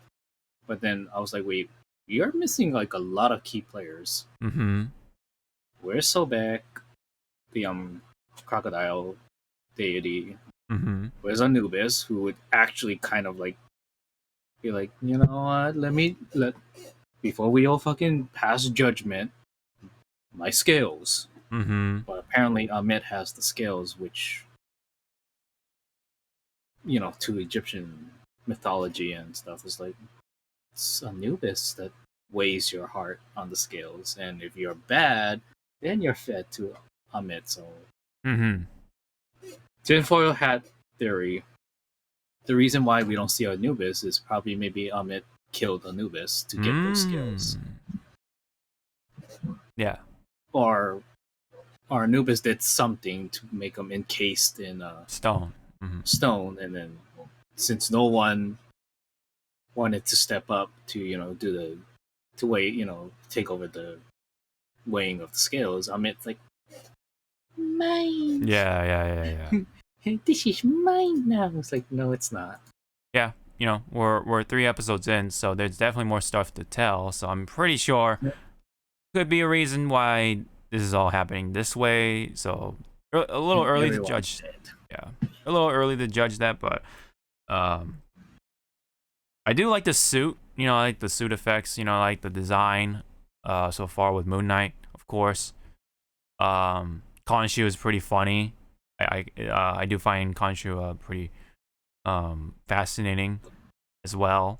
but then I was like, wait, you're missing like a lot of key players. Where's Sobek, the crocodile deity? Where's Anubis, who would actually kind of like be like, you know what? Before we all fucking pass judgment, my scales. But apparently Amit has the scales, which, you know, to Egyptian mythology and stuff is like, it's Anubis that weighs your heart on the scales, and if you're bad, then you're fed to Amit. So tinfoil hat theory. The reason why we don't see Anubis is probably maybe Amit killed Anubis to get those skills. Yeah. Or Anubis did something to make them encased in stone. Stone, and then since no one wanted to step up to take over the weighing of the scales, I mean, it's like mine. Yeah. This is mine now. It's like, no, it's not. Yeah, we're 3 episodes in, so there's definitely more stuff to tell. So I'm pretty sure could be a reason why this is all happening this way. So a little early to judge. Yeah, a little early to judge that, but I do like the suit. I like the suit effects. I like the design so far with Moon Knight, of course. Khonshu is pretty funny. I do find Khonshu pretty fascinating as well.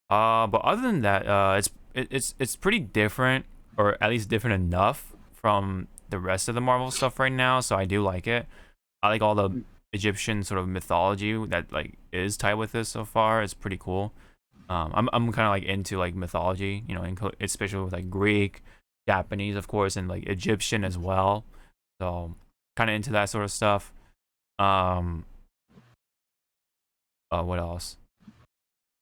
But other than that, it's pretty different, or at least different enough from the rest of the Marvel stuff right now. So I do like it. I like all the Egyptian sort of mythology that like is tied with this so far. It's pretty cool. I'm kind of like into like mythology, especially with like Greek, Japanese, of course, and like Egyptian as well. So kind of into that sort of stuff. What else?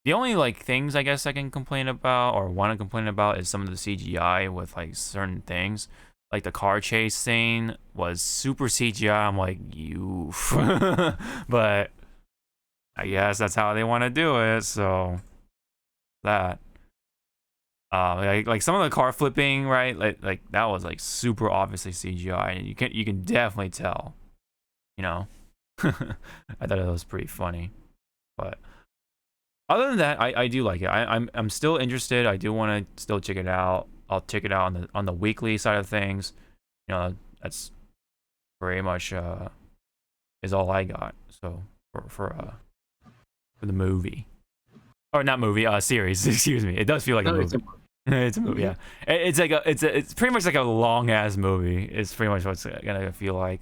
The only like things I guess I can complain about or want to complain about is some of the CGI with like certain things. Like the car chase scene was super CGI. I'm like, you, but I guess that's how they want to do it. So that, like some of the car flipping, right? Like that was like super obviously CGI, and you can definitely tell. I thought it was pretty funny, but other than that, I do like it. I'm still interested. I do want to still check it out. I'll check it out on the weekly side of things. That's pretty much is all I got. So for the movie, or not movie, series. Excuse me. It does feel like a movie. It's a movie. Yeah. It's like it's pretty much like a long ass movie. It's pretty much what's gonna feel like.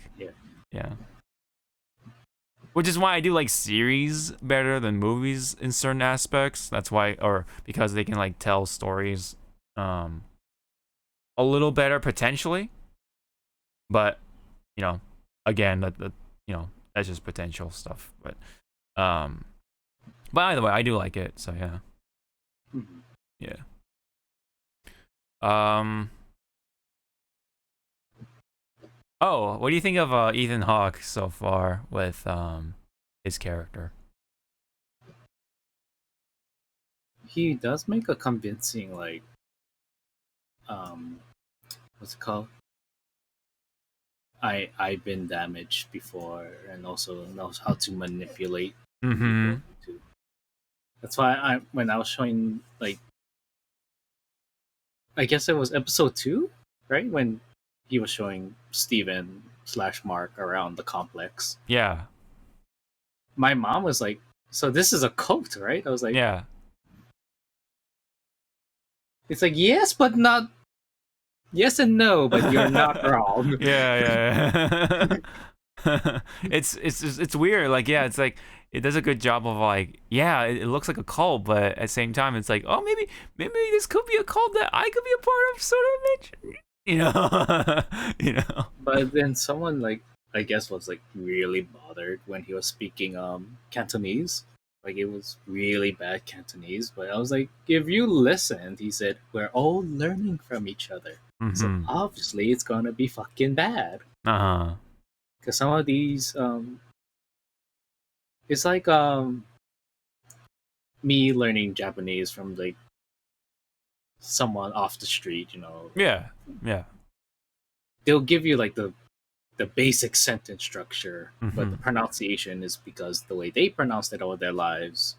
Yeah. Which is why I do like series better than movies in certain aspects. That's why, or because they can like tell stories a little better potentially. But again, that's just potential stuff. But either way, I do like it. So yeah, yeah. Oh, what do you think of Ethan Hawke so far with his character? He does make a convincing what's it called? I've been damaged before, and also knows how to manipulate people too. That's why when I was showing, like, I guess it was episode 2, right, when he was showing Steven/Mark around the complex. Yeah. My mom was like, "So this is a cult, right?" I was like, "Yeah." It's like, yes, but not. Yes and no, but you're not wrong. Yeah. It's weird. Like, yeah, it's like it does a good job of like, yeah, it looks like a cult, but at the same time, it's like, oh, maybe this could be a cult that I could be a part of, sort of. But then someone, like, I guess, was like really bothered when he was speaking Cantonese. Like, it was really bad Cantonese, but I was like, if you listened, he said, we're all learning from each other. So obviously it's gonna be fucking bad. Because some of these, it's like me learning Japanese from like someone off the street, Yeah. They'll give you like the basic sentence structure, but the pronunciation is because the way they pronounced it all their lives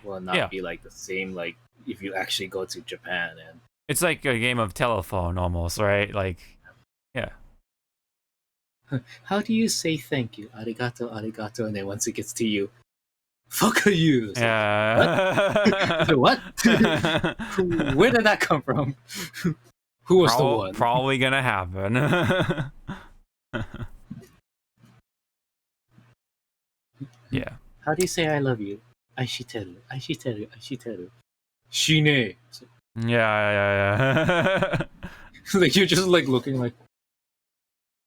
will not be like the same, like if you actually go to Japan. And it's like a game of telephone almost, right? Like, yeah. How do you say thank you? Arigato, arigato, and then once it gets to you, fuck you. Yeah. What? Where did that come from? Who was the one? Probably gonna happen. Yeah. How do you say I love you? Aishiteru, aishiteru, aishiteru. Shine. Yeah. Like you're just like looking like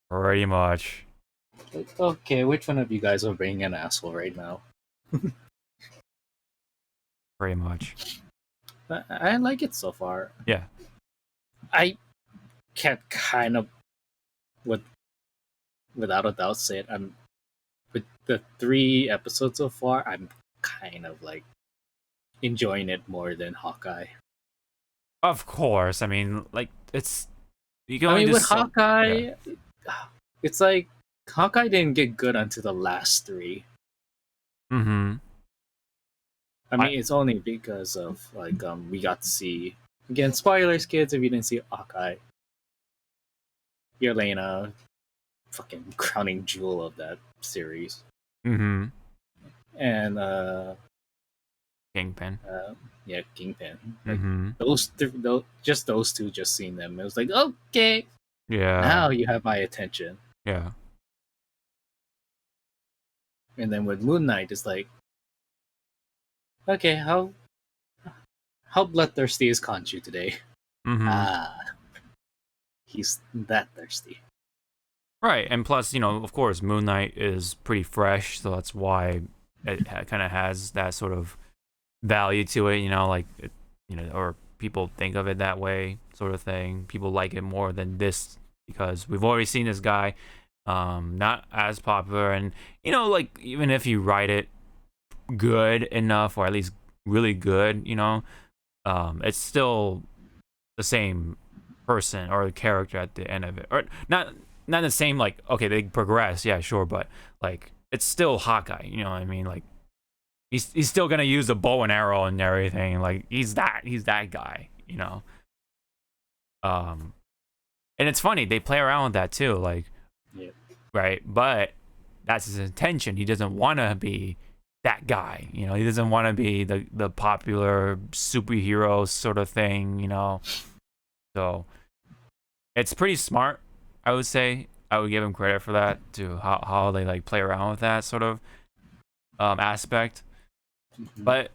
Pretty much. Okay, which one of you guys are being an asshole right now? Pretty much. I like it so far. Yeah. I can't kind of, with without a doubt, say it. I'm with the 3 episodes so far. I'm kind of like enjoying it more than Hawkeye. Of course. I mean, like it's. You can I only mean, do with so- Hawkeye, it's like Hawkeye didn't get good until the last 3. Mm-hmm. I mean, it's only because of like we got to see again spoilers, kids. If you didn't see Hawkeye, Yelena, fucking crowning jewel of that series, Mm-hmm. and Kingpin. yeah, Kingpin. Like Mm-hmm. just those two, just seeing them, it was like okay, Yeah. now you have my attention. Yeah. And then with Moon Knight, it's like, okay, how bloodthirsty is Khonshu today? Mm-hmm. Ah, he's that thirsty. Right, and plus, of course, Moon Knight is pretty fresh, so that's why it kind of has that sort of value to it. Or people think of it that way, sort of thing. People like it more than this because we've already seen this guy, not as popular, and like even if you write it good enough, or at least really good, it's still the same person or character at the end of it, or not the same, like, okay, they progress, yeah, sure, but like it's still Hawkeye, you know what I mean? Like he's still gonna use the bow and arrow and everything, like he's that guy, and it's funny, they play around with that too, like, Yeah. right, but that's his intention. He doesn't want to be that guy, he doesn't want to be the popular superhero sort of thing, so it's pretty smart, I would say. I would give him credit for that, to how they like play around with that sort of aspect. Mm-hmm. But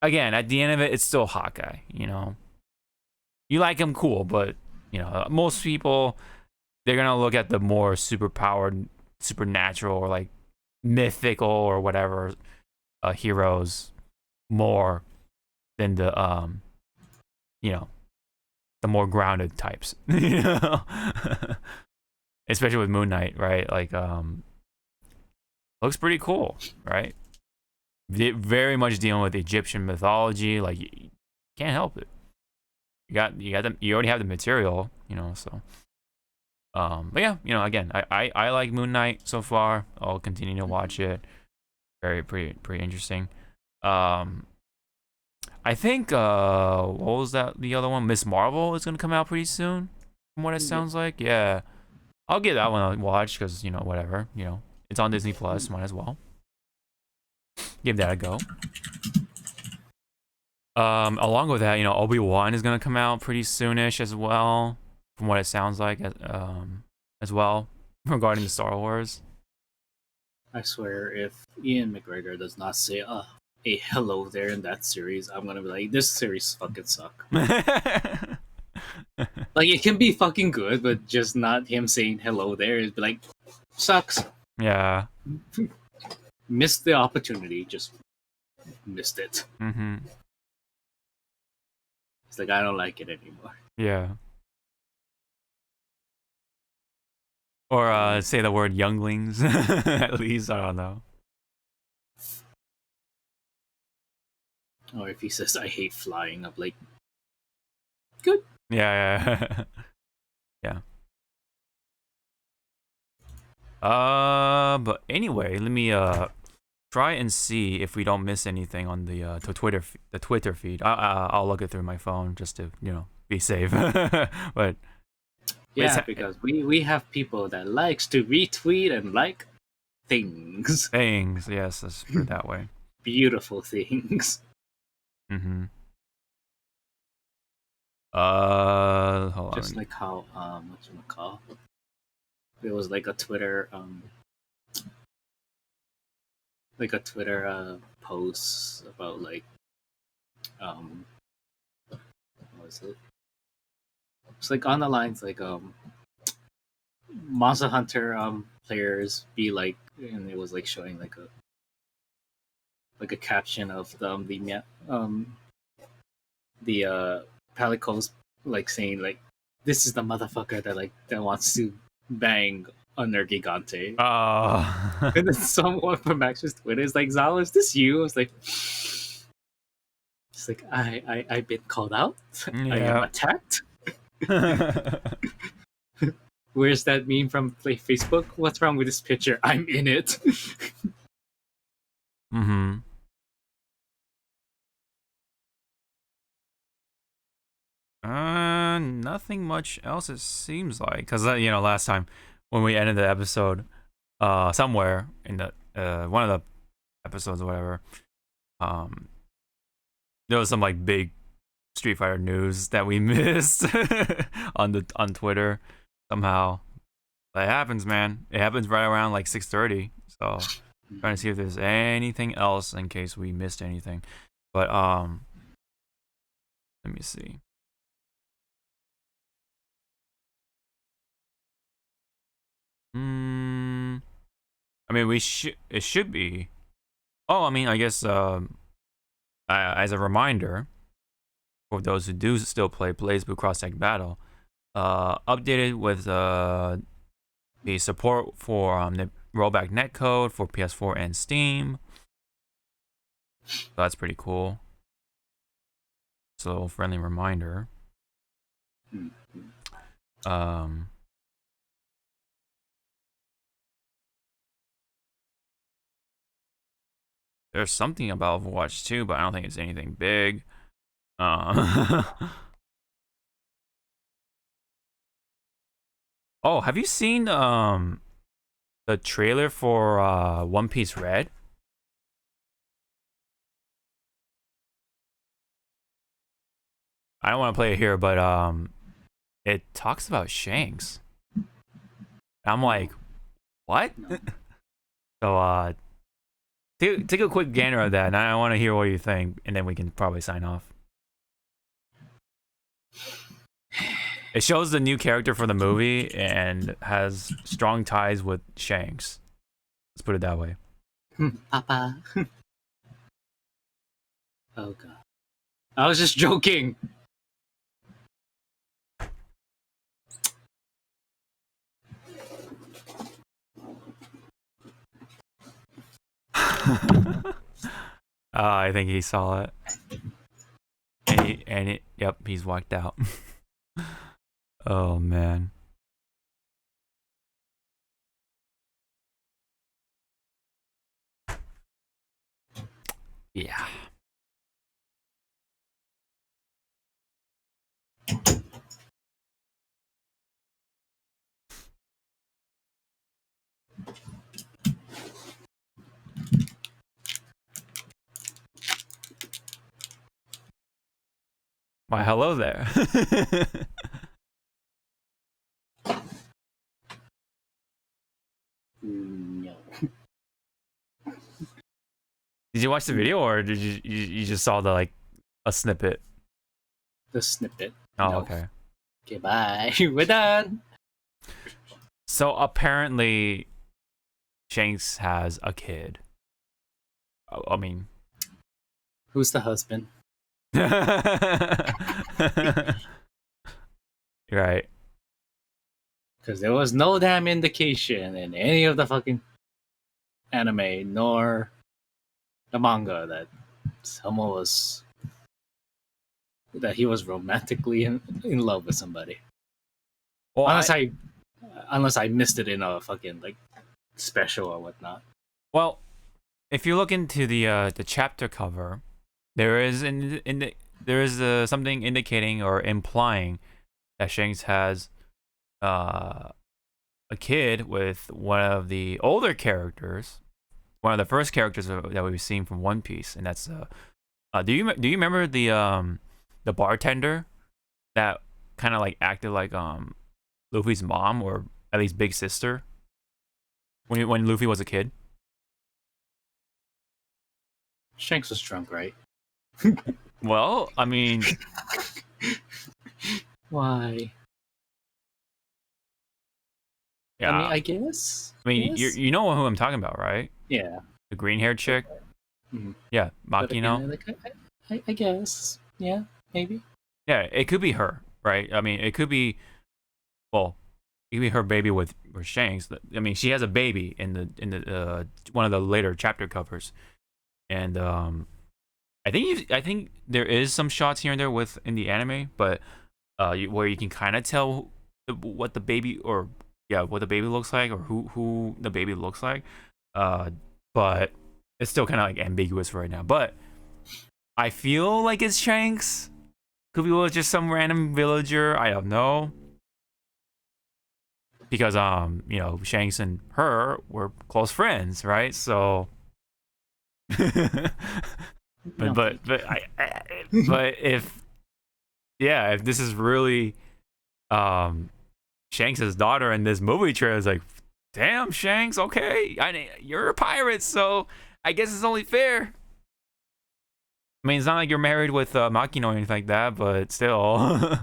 again, at the end of it, it's still Hawkeye. You like him, cool, but most people, they're gonna look at the more superpowered, supernatural, or like mythical or whatever heroes more than the the more grounded types. Especially with Moon Knight, right? Like looks pretty cool, right? Very much dealing with Egyptian mythology, like you can't help it. You already have the material, so but yeah, again, I like Moon Knight so far. I'll continue to watch it. Pretty interesting. I think what was that, the other one, Miss Marvel, is gonna come out pretty soon, from what it sounds like. Yeah, I'll give that one a watch because whatever, it's on Disney Plus, might as well give that a go. Along with that, Obi-Wan is gonna come out pretty soonish as well, from what it sounds like, as well, regarding the Star Wars. I swear, if Ian McGregor does not say a hello there in that series, I'm gonna be like, this series fucking suck. Like, it can be fucking good, but just not him saying hello there. It'd be like, sucks. Yeah. Missed the opportunity, just missed it. Mm-hmm. It's like, I don't like it anymore. Yeah. Or say the word younglings, at least, I don't know. Or if he says, I hate flying, I'm like, good. Yeah. But anyway, let me try and see if we don't miss anything on the Twitter feed. I'll look it through my phone just to be safe. But yeah, because we have people that likes to retweet and like things. Things, yes, let's put it that way. Beautiful things. Mm-hmm. Hold Just on. like how whatchamacall, it was like a Twitter post about like what was it? It's like on the lines like Monster Hunter players be like, and it was like showing like a caption of the Palicos like saying like, this is the motherfucker that wants to bang under Gigante. Oh. And then someone from Max's Twitter is like, Zawa, is this you? I was like, it's like I've been called out. Yeah. I am attacked. Where's that meme from Facebook? What's wrong with this picture? I'm in it. Mm-hmm. Nothing much else it seems like, because last time when we ended the episode, somewhere in the one of the episodes or whatever, there was some like big Street Fighter news that we missed on Twitter somehow. But it happens, man. It happens right around like 6:30. So trying to see if there's anything else in case we missed anything. But let me see. I mean, it should be. Oh, I mean, I guess as a reminder for those who do still play BlazBlue Cross Tag Battle, updated with the support for the rollback netcode for PS4 and Steam. So that's pretty cool. So friendly reminder. There's something about Overwatch 2, but I don't think it's anything big. Oh, have you seen the trailer for One Piece Red? I don't want to play it here, but it talks about Shanks. I'm like, what? So take a quick gander of that, and I want to hear what you think, and then we can probably sign off. It shows the new character for the movie and has strong ties with Shanks. Let's put it that way. Papa. Oh god. I was just joking. I think he saw it. Yep, he's walked out. Oh man. Yeah. Why, hello there. No. Did you watch the video, or did you just saw the a snippet? The snippet. Oh, no. okay. Okay, bye. We're done. So apparently, Shanks has a kid. I mean, who's the husband? Right. Because there was no damn indication in any of the fucking anime nor the manga that he was romantically in love with somebody. Well, unless I missed it in a fucking special or whatnot. Well, if you look into the chapter cover, there is something indicating or implying that Shanks has a kid with one of the older characters, one of the first characters that we've seen from One Piece, and that's do you remember the bartender that kind of acted like Luffy's mom, or at least big sister, when Luffy was a kid? Shanks was drunk, right? Well, I mean, why? Yeah. I mean, I guess. I mean, you know who I'm talking about, right? Yeah. The green-haired chick. Mm-hmm. Yeah, Makino. Like, I guess. Yeah, maybe. Yeah, it could be her, right? I mean, it could be. Well, it could be her baby with Shanks. I mean, she has a baby in the one of the later chapter covers, and I think there is some shots here and there in the anime, but where you can kind of tell what the baby what the baby looks like or who the baby looks like, but it's still kind of like ambiguous right now. But I feel like it's Shanks. Could be just some random villager. I don't know. Because you know, Shanks and her were close friends, right? So but if this is really Shanks' daughter in this movie trailer, it's like, damn, Shanks, okay, you're a pirate, so I guess it's only fair. I mean, it's not like you're married with Makino or anything like that, but still.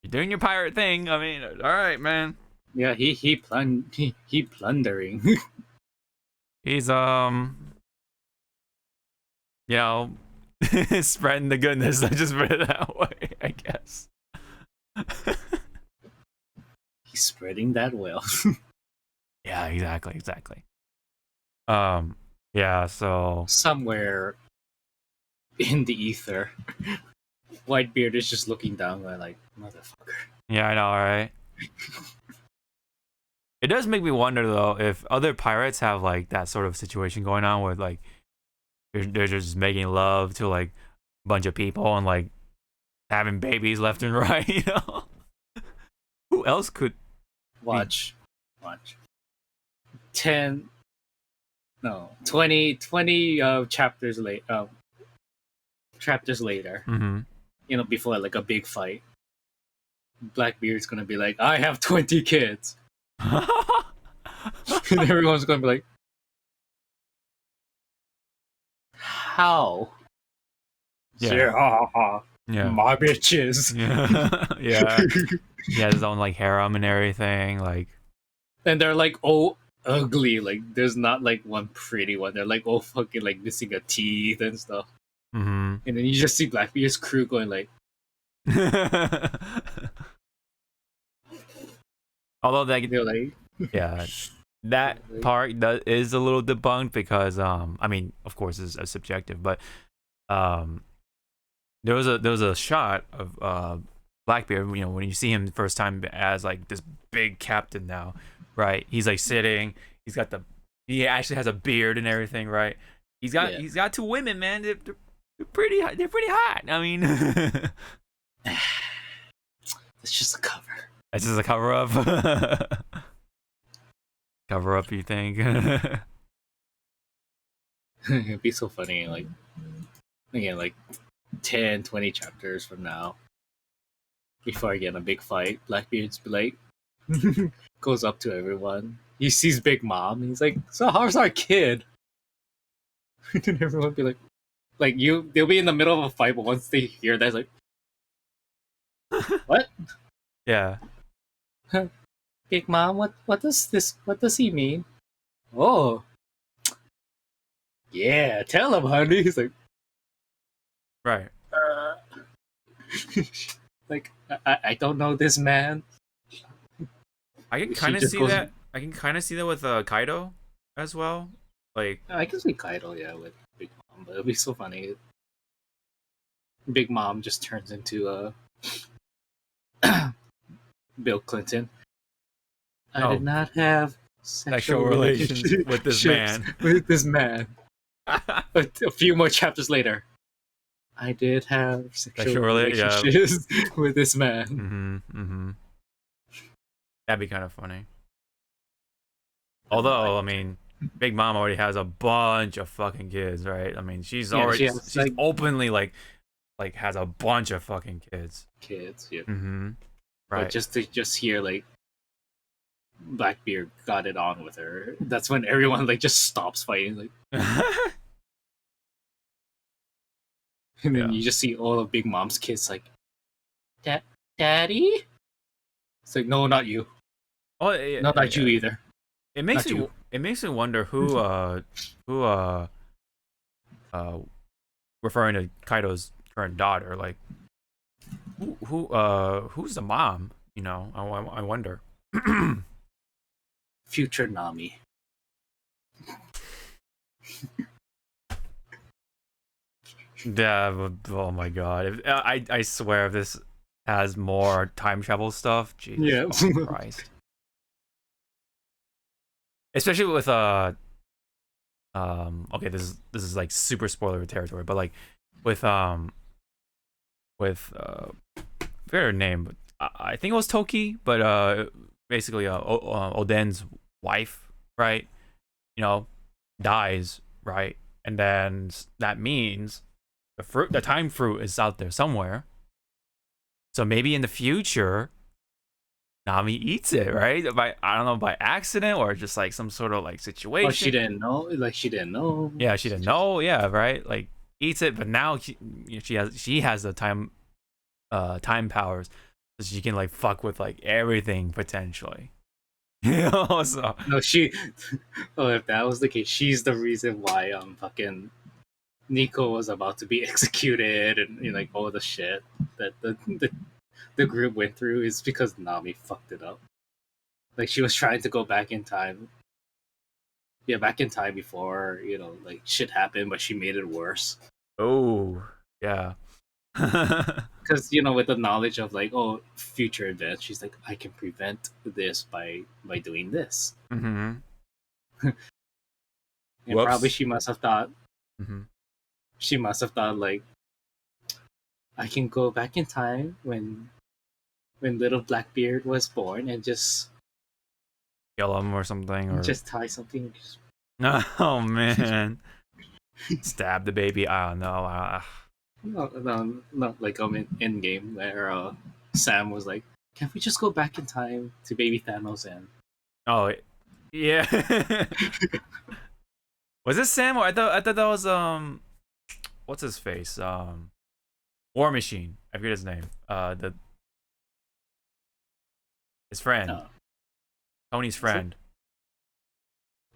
You're doing your pirate thing. I mean, all right, man. Yeah, he plundering. He's you know, spreading the goodness. I just put it that way, I guess. He's spreading that wealth. Yeah, exactly. Yeah, so somewhere in the ether, Whitebeard is just looking down, going like, motherfucker. Yeah, I know, right? It does make me wonder though if other pirates have like that sort of situation going on with like they're just making love to like a bunch of people and like having babies left and right, you know? Who else could watch 20 chapters later, mm-hmm. You know, before like a big fight, Blackbeard's gonna be like, I have 20 kids. And everyone's gonna be like, how? Yeah. My bitches. Yeah. He has his own like harem and everything, like, and they're like all ugly, like there's not like one pretty one. They're like all fucking like missing a teeth and stuff. Mm-hmm. And then you just see Blackbeard's crew going like although they're like yeah, that part is a little debunked because I mean, of course it's subjective, but there was a shot of Blackbeard, you know, when you see him the first time as like this big captain now, right? He's like sitting, he actually has a beard and everything, right? He's got two women, man. They're pretty hot. I mean, it's just a cover. It's just a cover up. Cover up, you think? It'd be so funny, like again, like 10, 20 chapters from now, before I get in a big fight, Blackbeard's be like goes up to everyone. He sees Big Mom, and he's like, "So how's our kid?" And everyone be like they'll be in the middle of a fight, but once they hear that, it's like, what? Yeah. Big Mom, what does he mean? Oh, yeah, tell him, honey. He's like, right. Like, I don't know this man. I can kind of see that. I can kind of see that with Kaido as well. Like, I can see Kaido, yeah, with Big Mom, but it'll be so funny. Big Mom just turns into Bill Clinton. I did not have sexual relations with this man. With this man. But a few more chapters later, I did have sexual relationships with this man. Mm-hmm, mm-hmm. That'd be kind of funny. Although, I mean, Big Mom already has a bunch of fucking kids, right? I mean, she's openly like has a bunch of fucking kids. Kids, yeah. Mm-hmm. Right. But just hear like Blackbeard got it on with her. That's when everyone like just stops fighting, like. And then you just see all of Big Mom's kids like, Daddy? It's like, no, not you. Oh, No, not you either. It makes me. It makes me wonder who referring to Kaido's current daughter, like who's the mom? You know, I wonder. Future Nami. Yeah. Oh my god. I swear if this has more time travel stuff, Jesus Christ. Especially with okay, this is like super spoiler territory, but like with fair name, but I think it was Toki, but basically Oden's wife, right? You know, dies, right? And then that means the time fruit is out there somewhere. So maybe in the future, Nami eats it, right? I don't know, by accident or just like some sort of like situation. Oh, she didn't know. Like she didn't know. Yeah, she didn't know. Yeah, right. Like eats it, but now she has the time powers, so she can like fuck with like everything potentially. You know, so no, she. Oh, if that was the case, she's the reason why fucking Nico was about to be executed and you know, like all the shit that the group went through is because Nami fucked it up. Like she was trying to go back in time. Yeah, back in time before, you know, like shit happened, but she made it worse. Oh, yeah. Because, you know, with the knowledge of like, oh, future events, she's like, I can prevent this by doing this. Mm-hmm. And probably she must have thought, like, I can go back in time when little Blackbeard was born and just kill him or something, or just tie something. Oh man, stab the baby. I don't know. No, like in game where Sam was like, "Can we just go back in time to baby Thanos?" And oh yeah, was this Sam? Or I thought that was what's his face? War Machine. I forget his name. His friend, Tony's friend.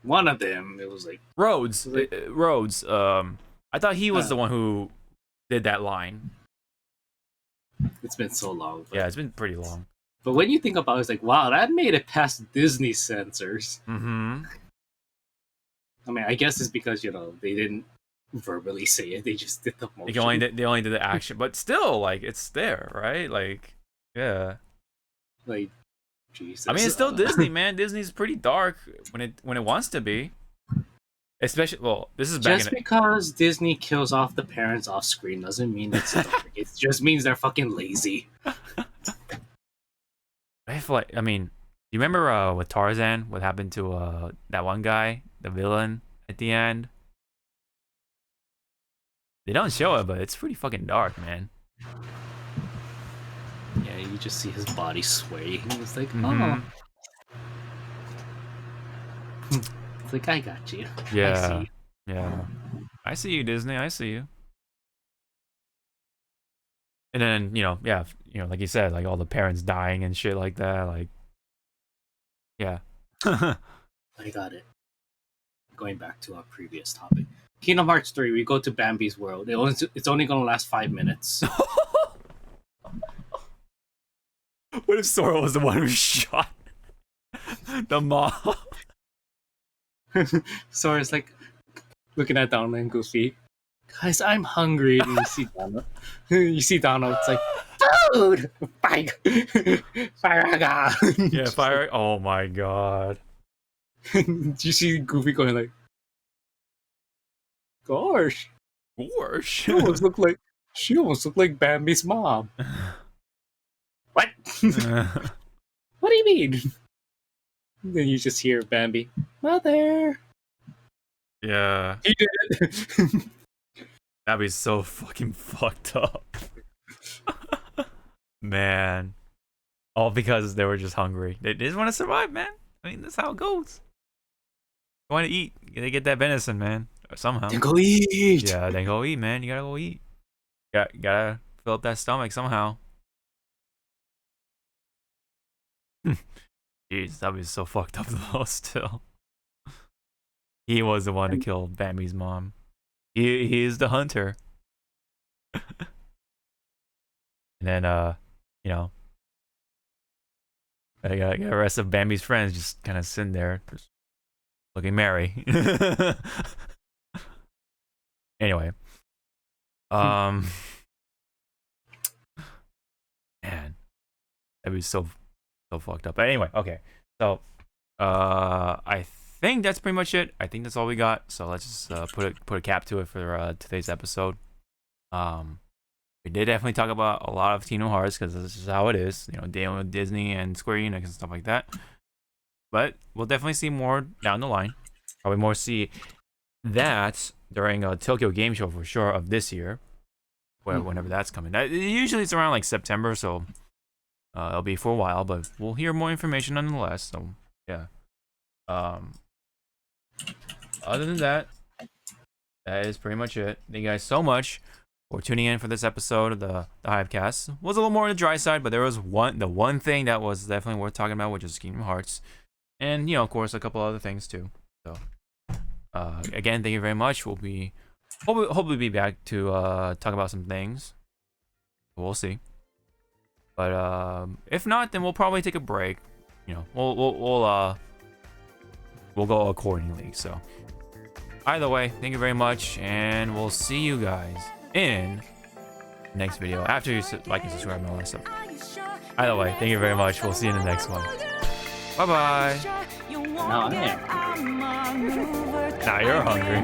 One of them. It was like Rhodes. Rhodes. I thought he was the one who did that line. It's been so long. Yeah, it's been pretty long. But when you think about it, it's like, wow, that made it past Disney censors. Mm-hmm. I mean, I guess it's because, you know, they didn't verbally say it. They just did the motion. They only did the action. But still, like, it's there, right? Like, yeah. Like, Jesus. I mean, it's still Disney, man. Disney's pretty dark when it wants to be. Especially, well, this is back just because Disney kills off the parents off screen doesn't mean it's dark. It just means they're fucking lazy. I feel like, I mean, you remember with Tarzan, what happened to that one guy, the villain, at the end? They don't show it, but it's pretty fucking dark, man. Yeah, you just see his body swaying. It's like, mm-hmm. It's like, I got you. Yeah. I see you. Yeah. I see you, Disney. I see you. And then, you know, yeah, you know, like you said, like all the parents dying and shit like that, like, yeah. I got it. Going back to our previous topic. Kingdom Hearts 3, we go to Bambi's world. It's only gonna last 5 minutes. What if Sora was the one who shot the mom? Sora's like looking at Donald and Goofy. Guys, I'm hungry. And you see Donald. It's like, dude, fire, yeah, fire. Oh my god. Do you see Goofy going like, gosh, she almost looked like Bambi's mom. What? What do you mean? Then you just hear Bambi, mother. Yeah. He did it. That'd be so fucking fucked up. Man. All because they were just hungry. They just want to survive, man. I mean, that's how it goes. You want to eat. They get that venison, man. Somehow. Then go eat. Yeah, then go eat, man. You gotta go eat. Gotta fill up that stomach somehow. Jeez, that was so fucked up though. Still, he was the one to kill Bambi's mom. He is the hunter. And then you know, the rest of Bambi's friends just kind of sitting there, just looking merry. Anyway, man, that was so fucked up. But anyway, okay, so I think that's pretty much it. I think that's all we got. So let's just put a cap to it for today's episode. We did definitely talk about a lot of Kingdom Hearts because this is how it is, you know, dealing with Disney and Square Enix and stuff like that. But we'll definitely see more down the line. Probably more see that during a Tokyo Game Show for sure of this year, whenever that's coming. Usually it's around like September, so it'll be for a while, but we'll hear more information nonetheless. So yeah. Other than that, that is pretty much it. Thank you guys so much for tuning in for this episode of the Hypecast. It was a little more on the dry side, but there was the one thing that was definitely worth talking about, which is Kingdom Hearts, and you know, of course, a couple other things too. So again, thank you very much. We'll be hopefully be back to talk about some things. We'll see. But if not, then we'll probably take a break. You know, we'll go accordingly. So either way, thank you very much, and we'll see you guys in the next video after you like and subscribe and all that stuff. Either way, thank you very much. We'll see you in the next one. Bye bye. Now I am. Now you're hungry.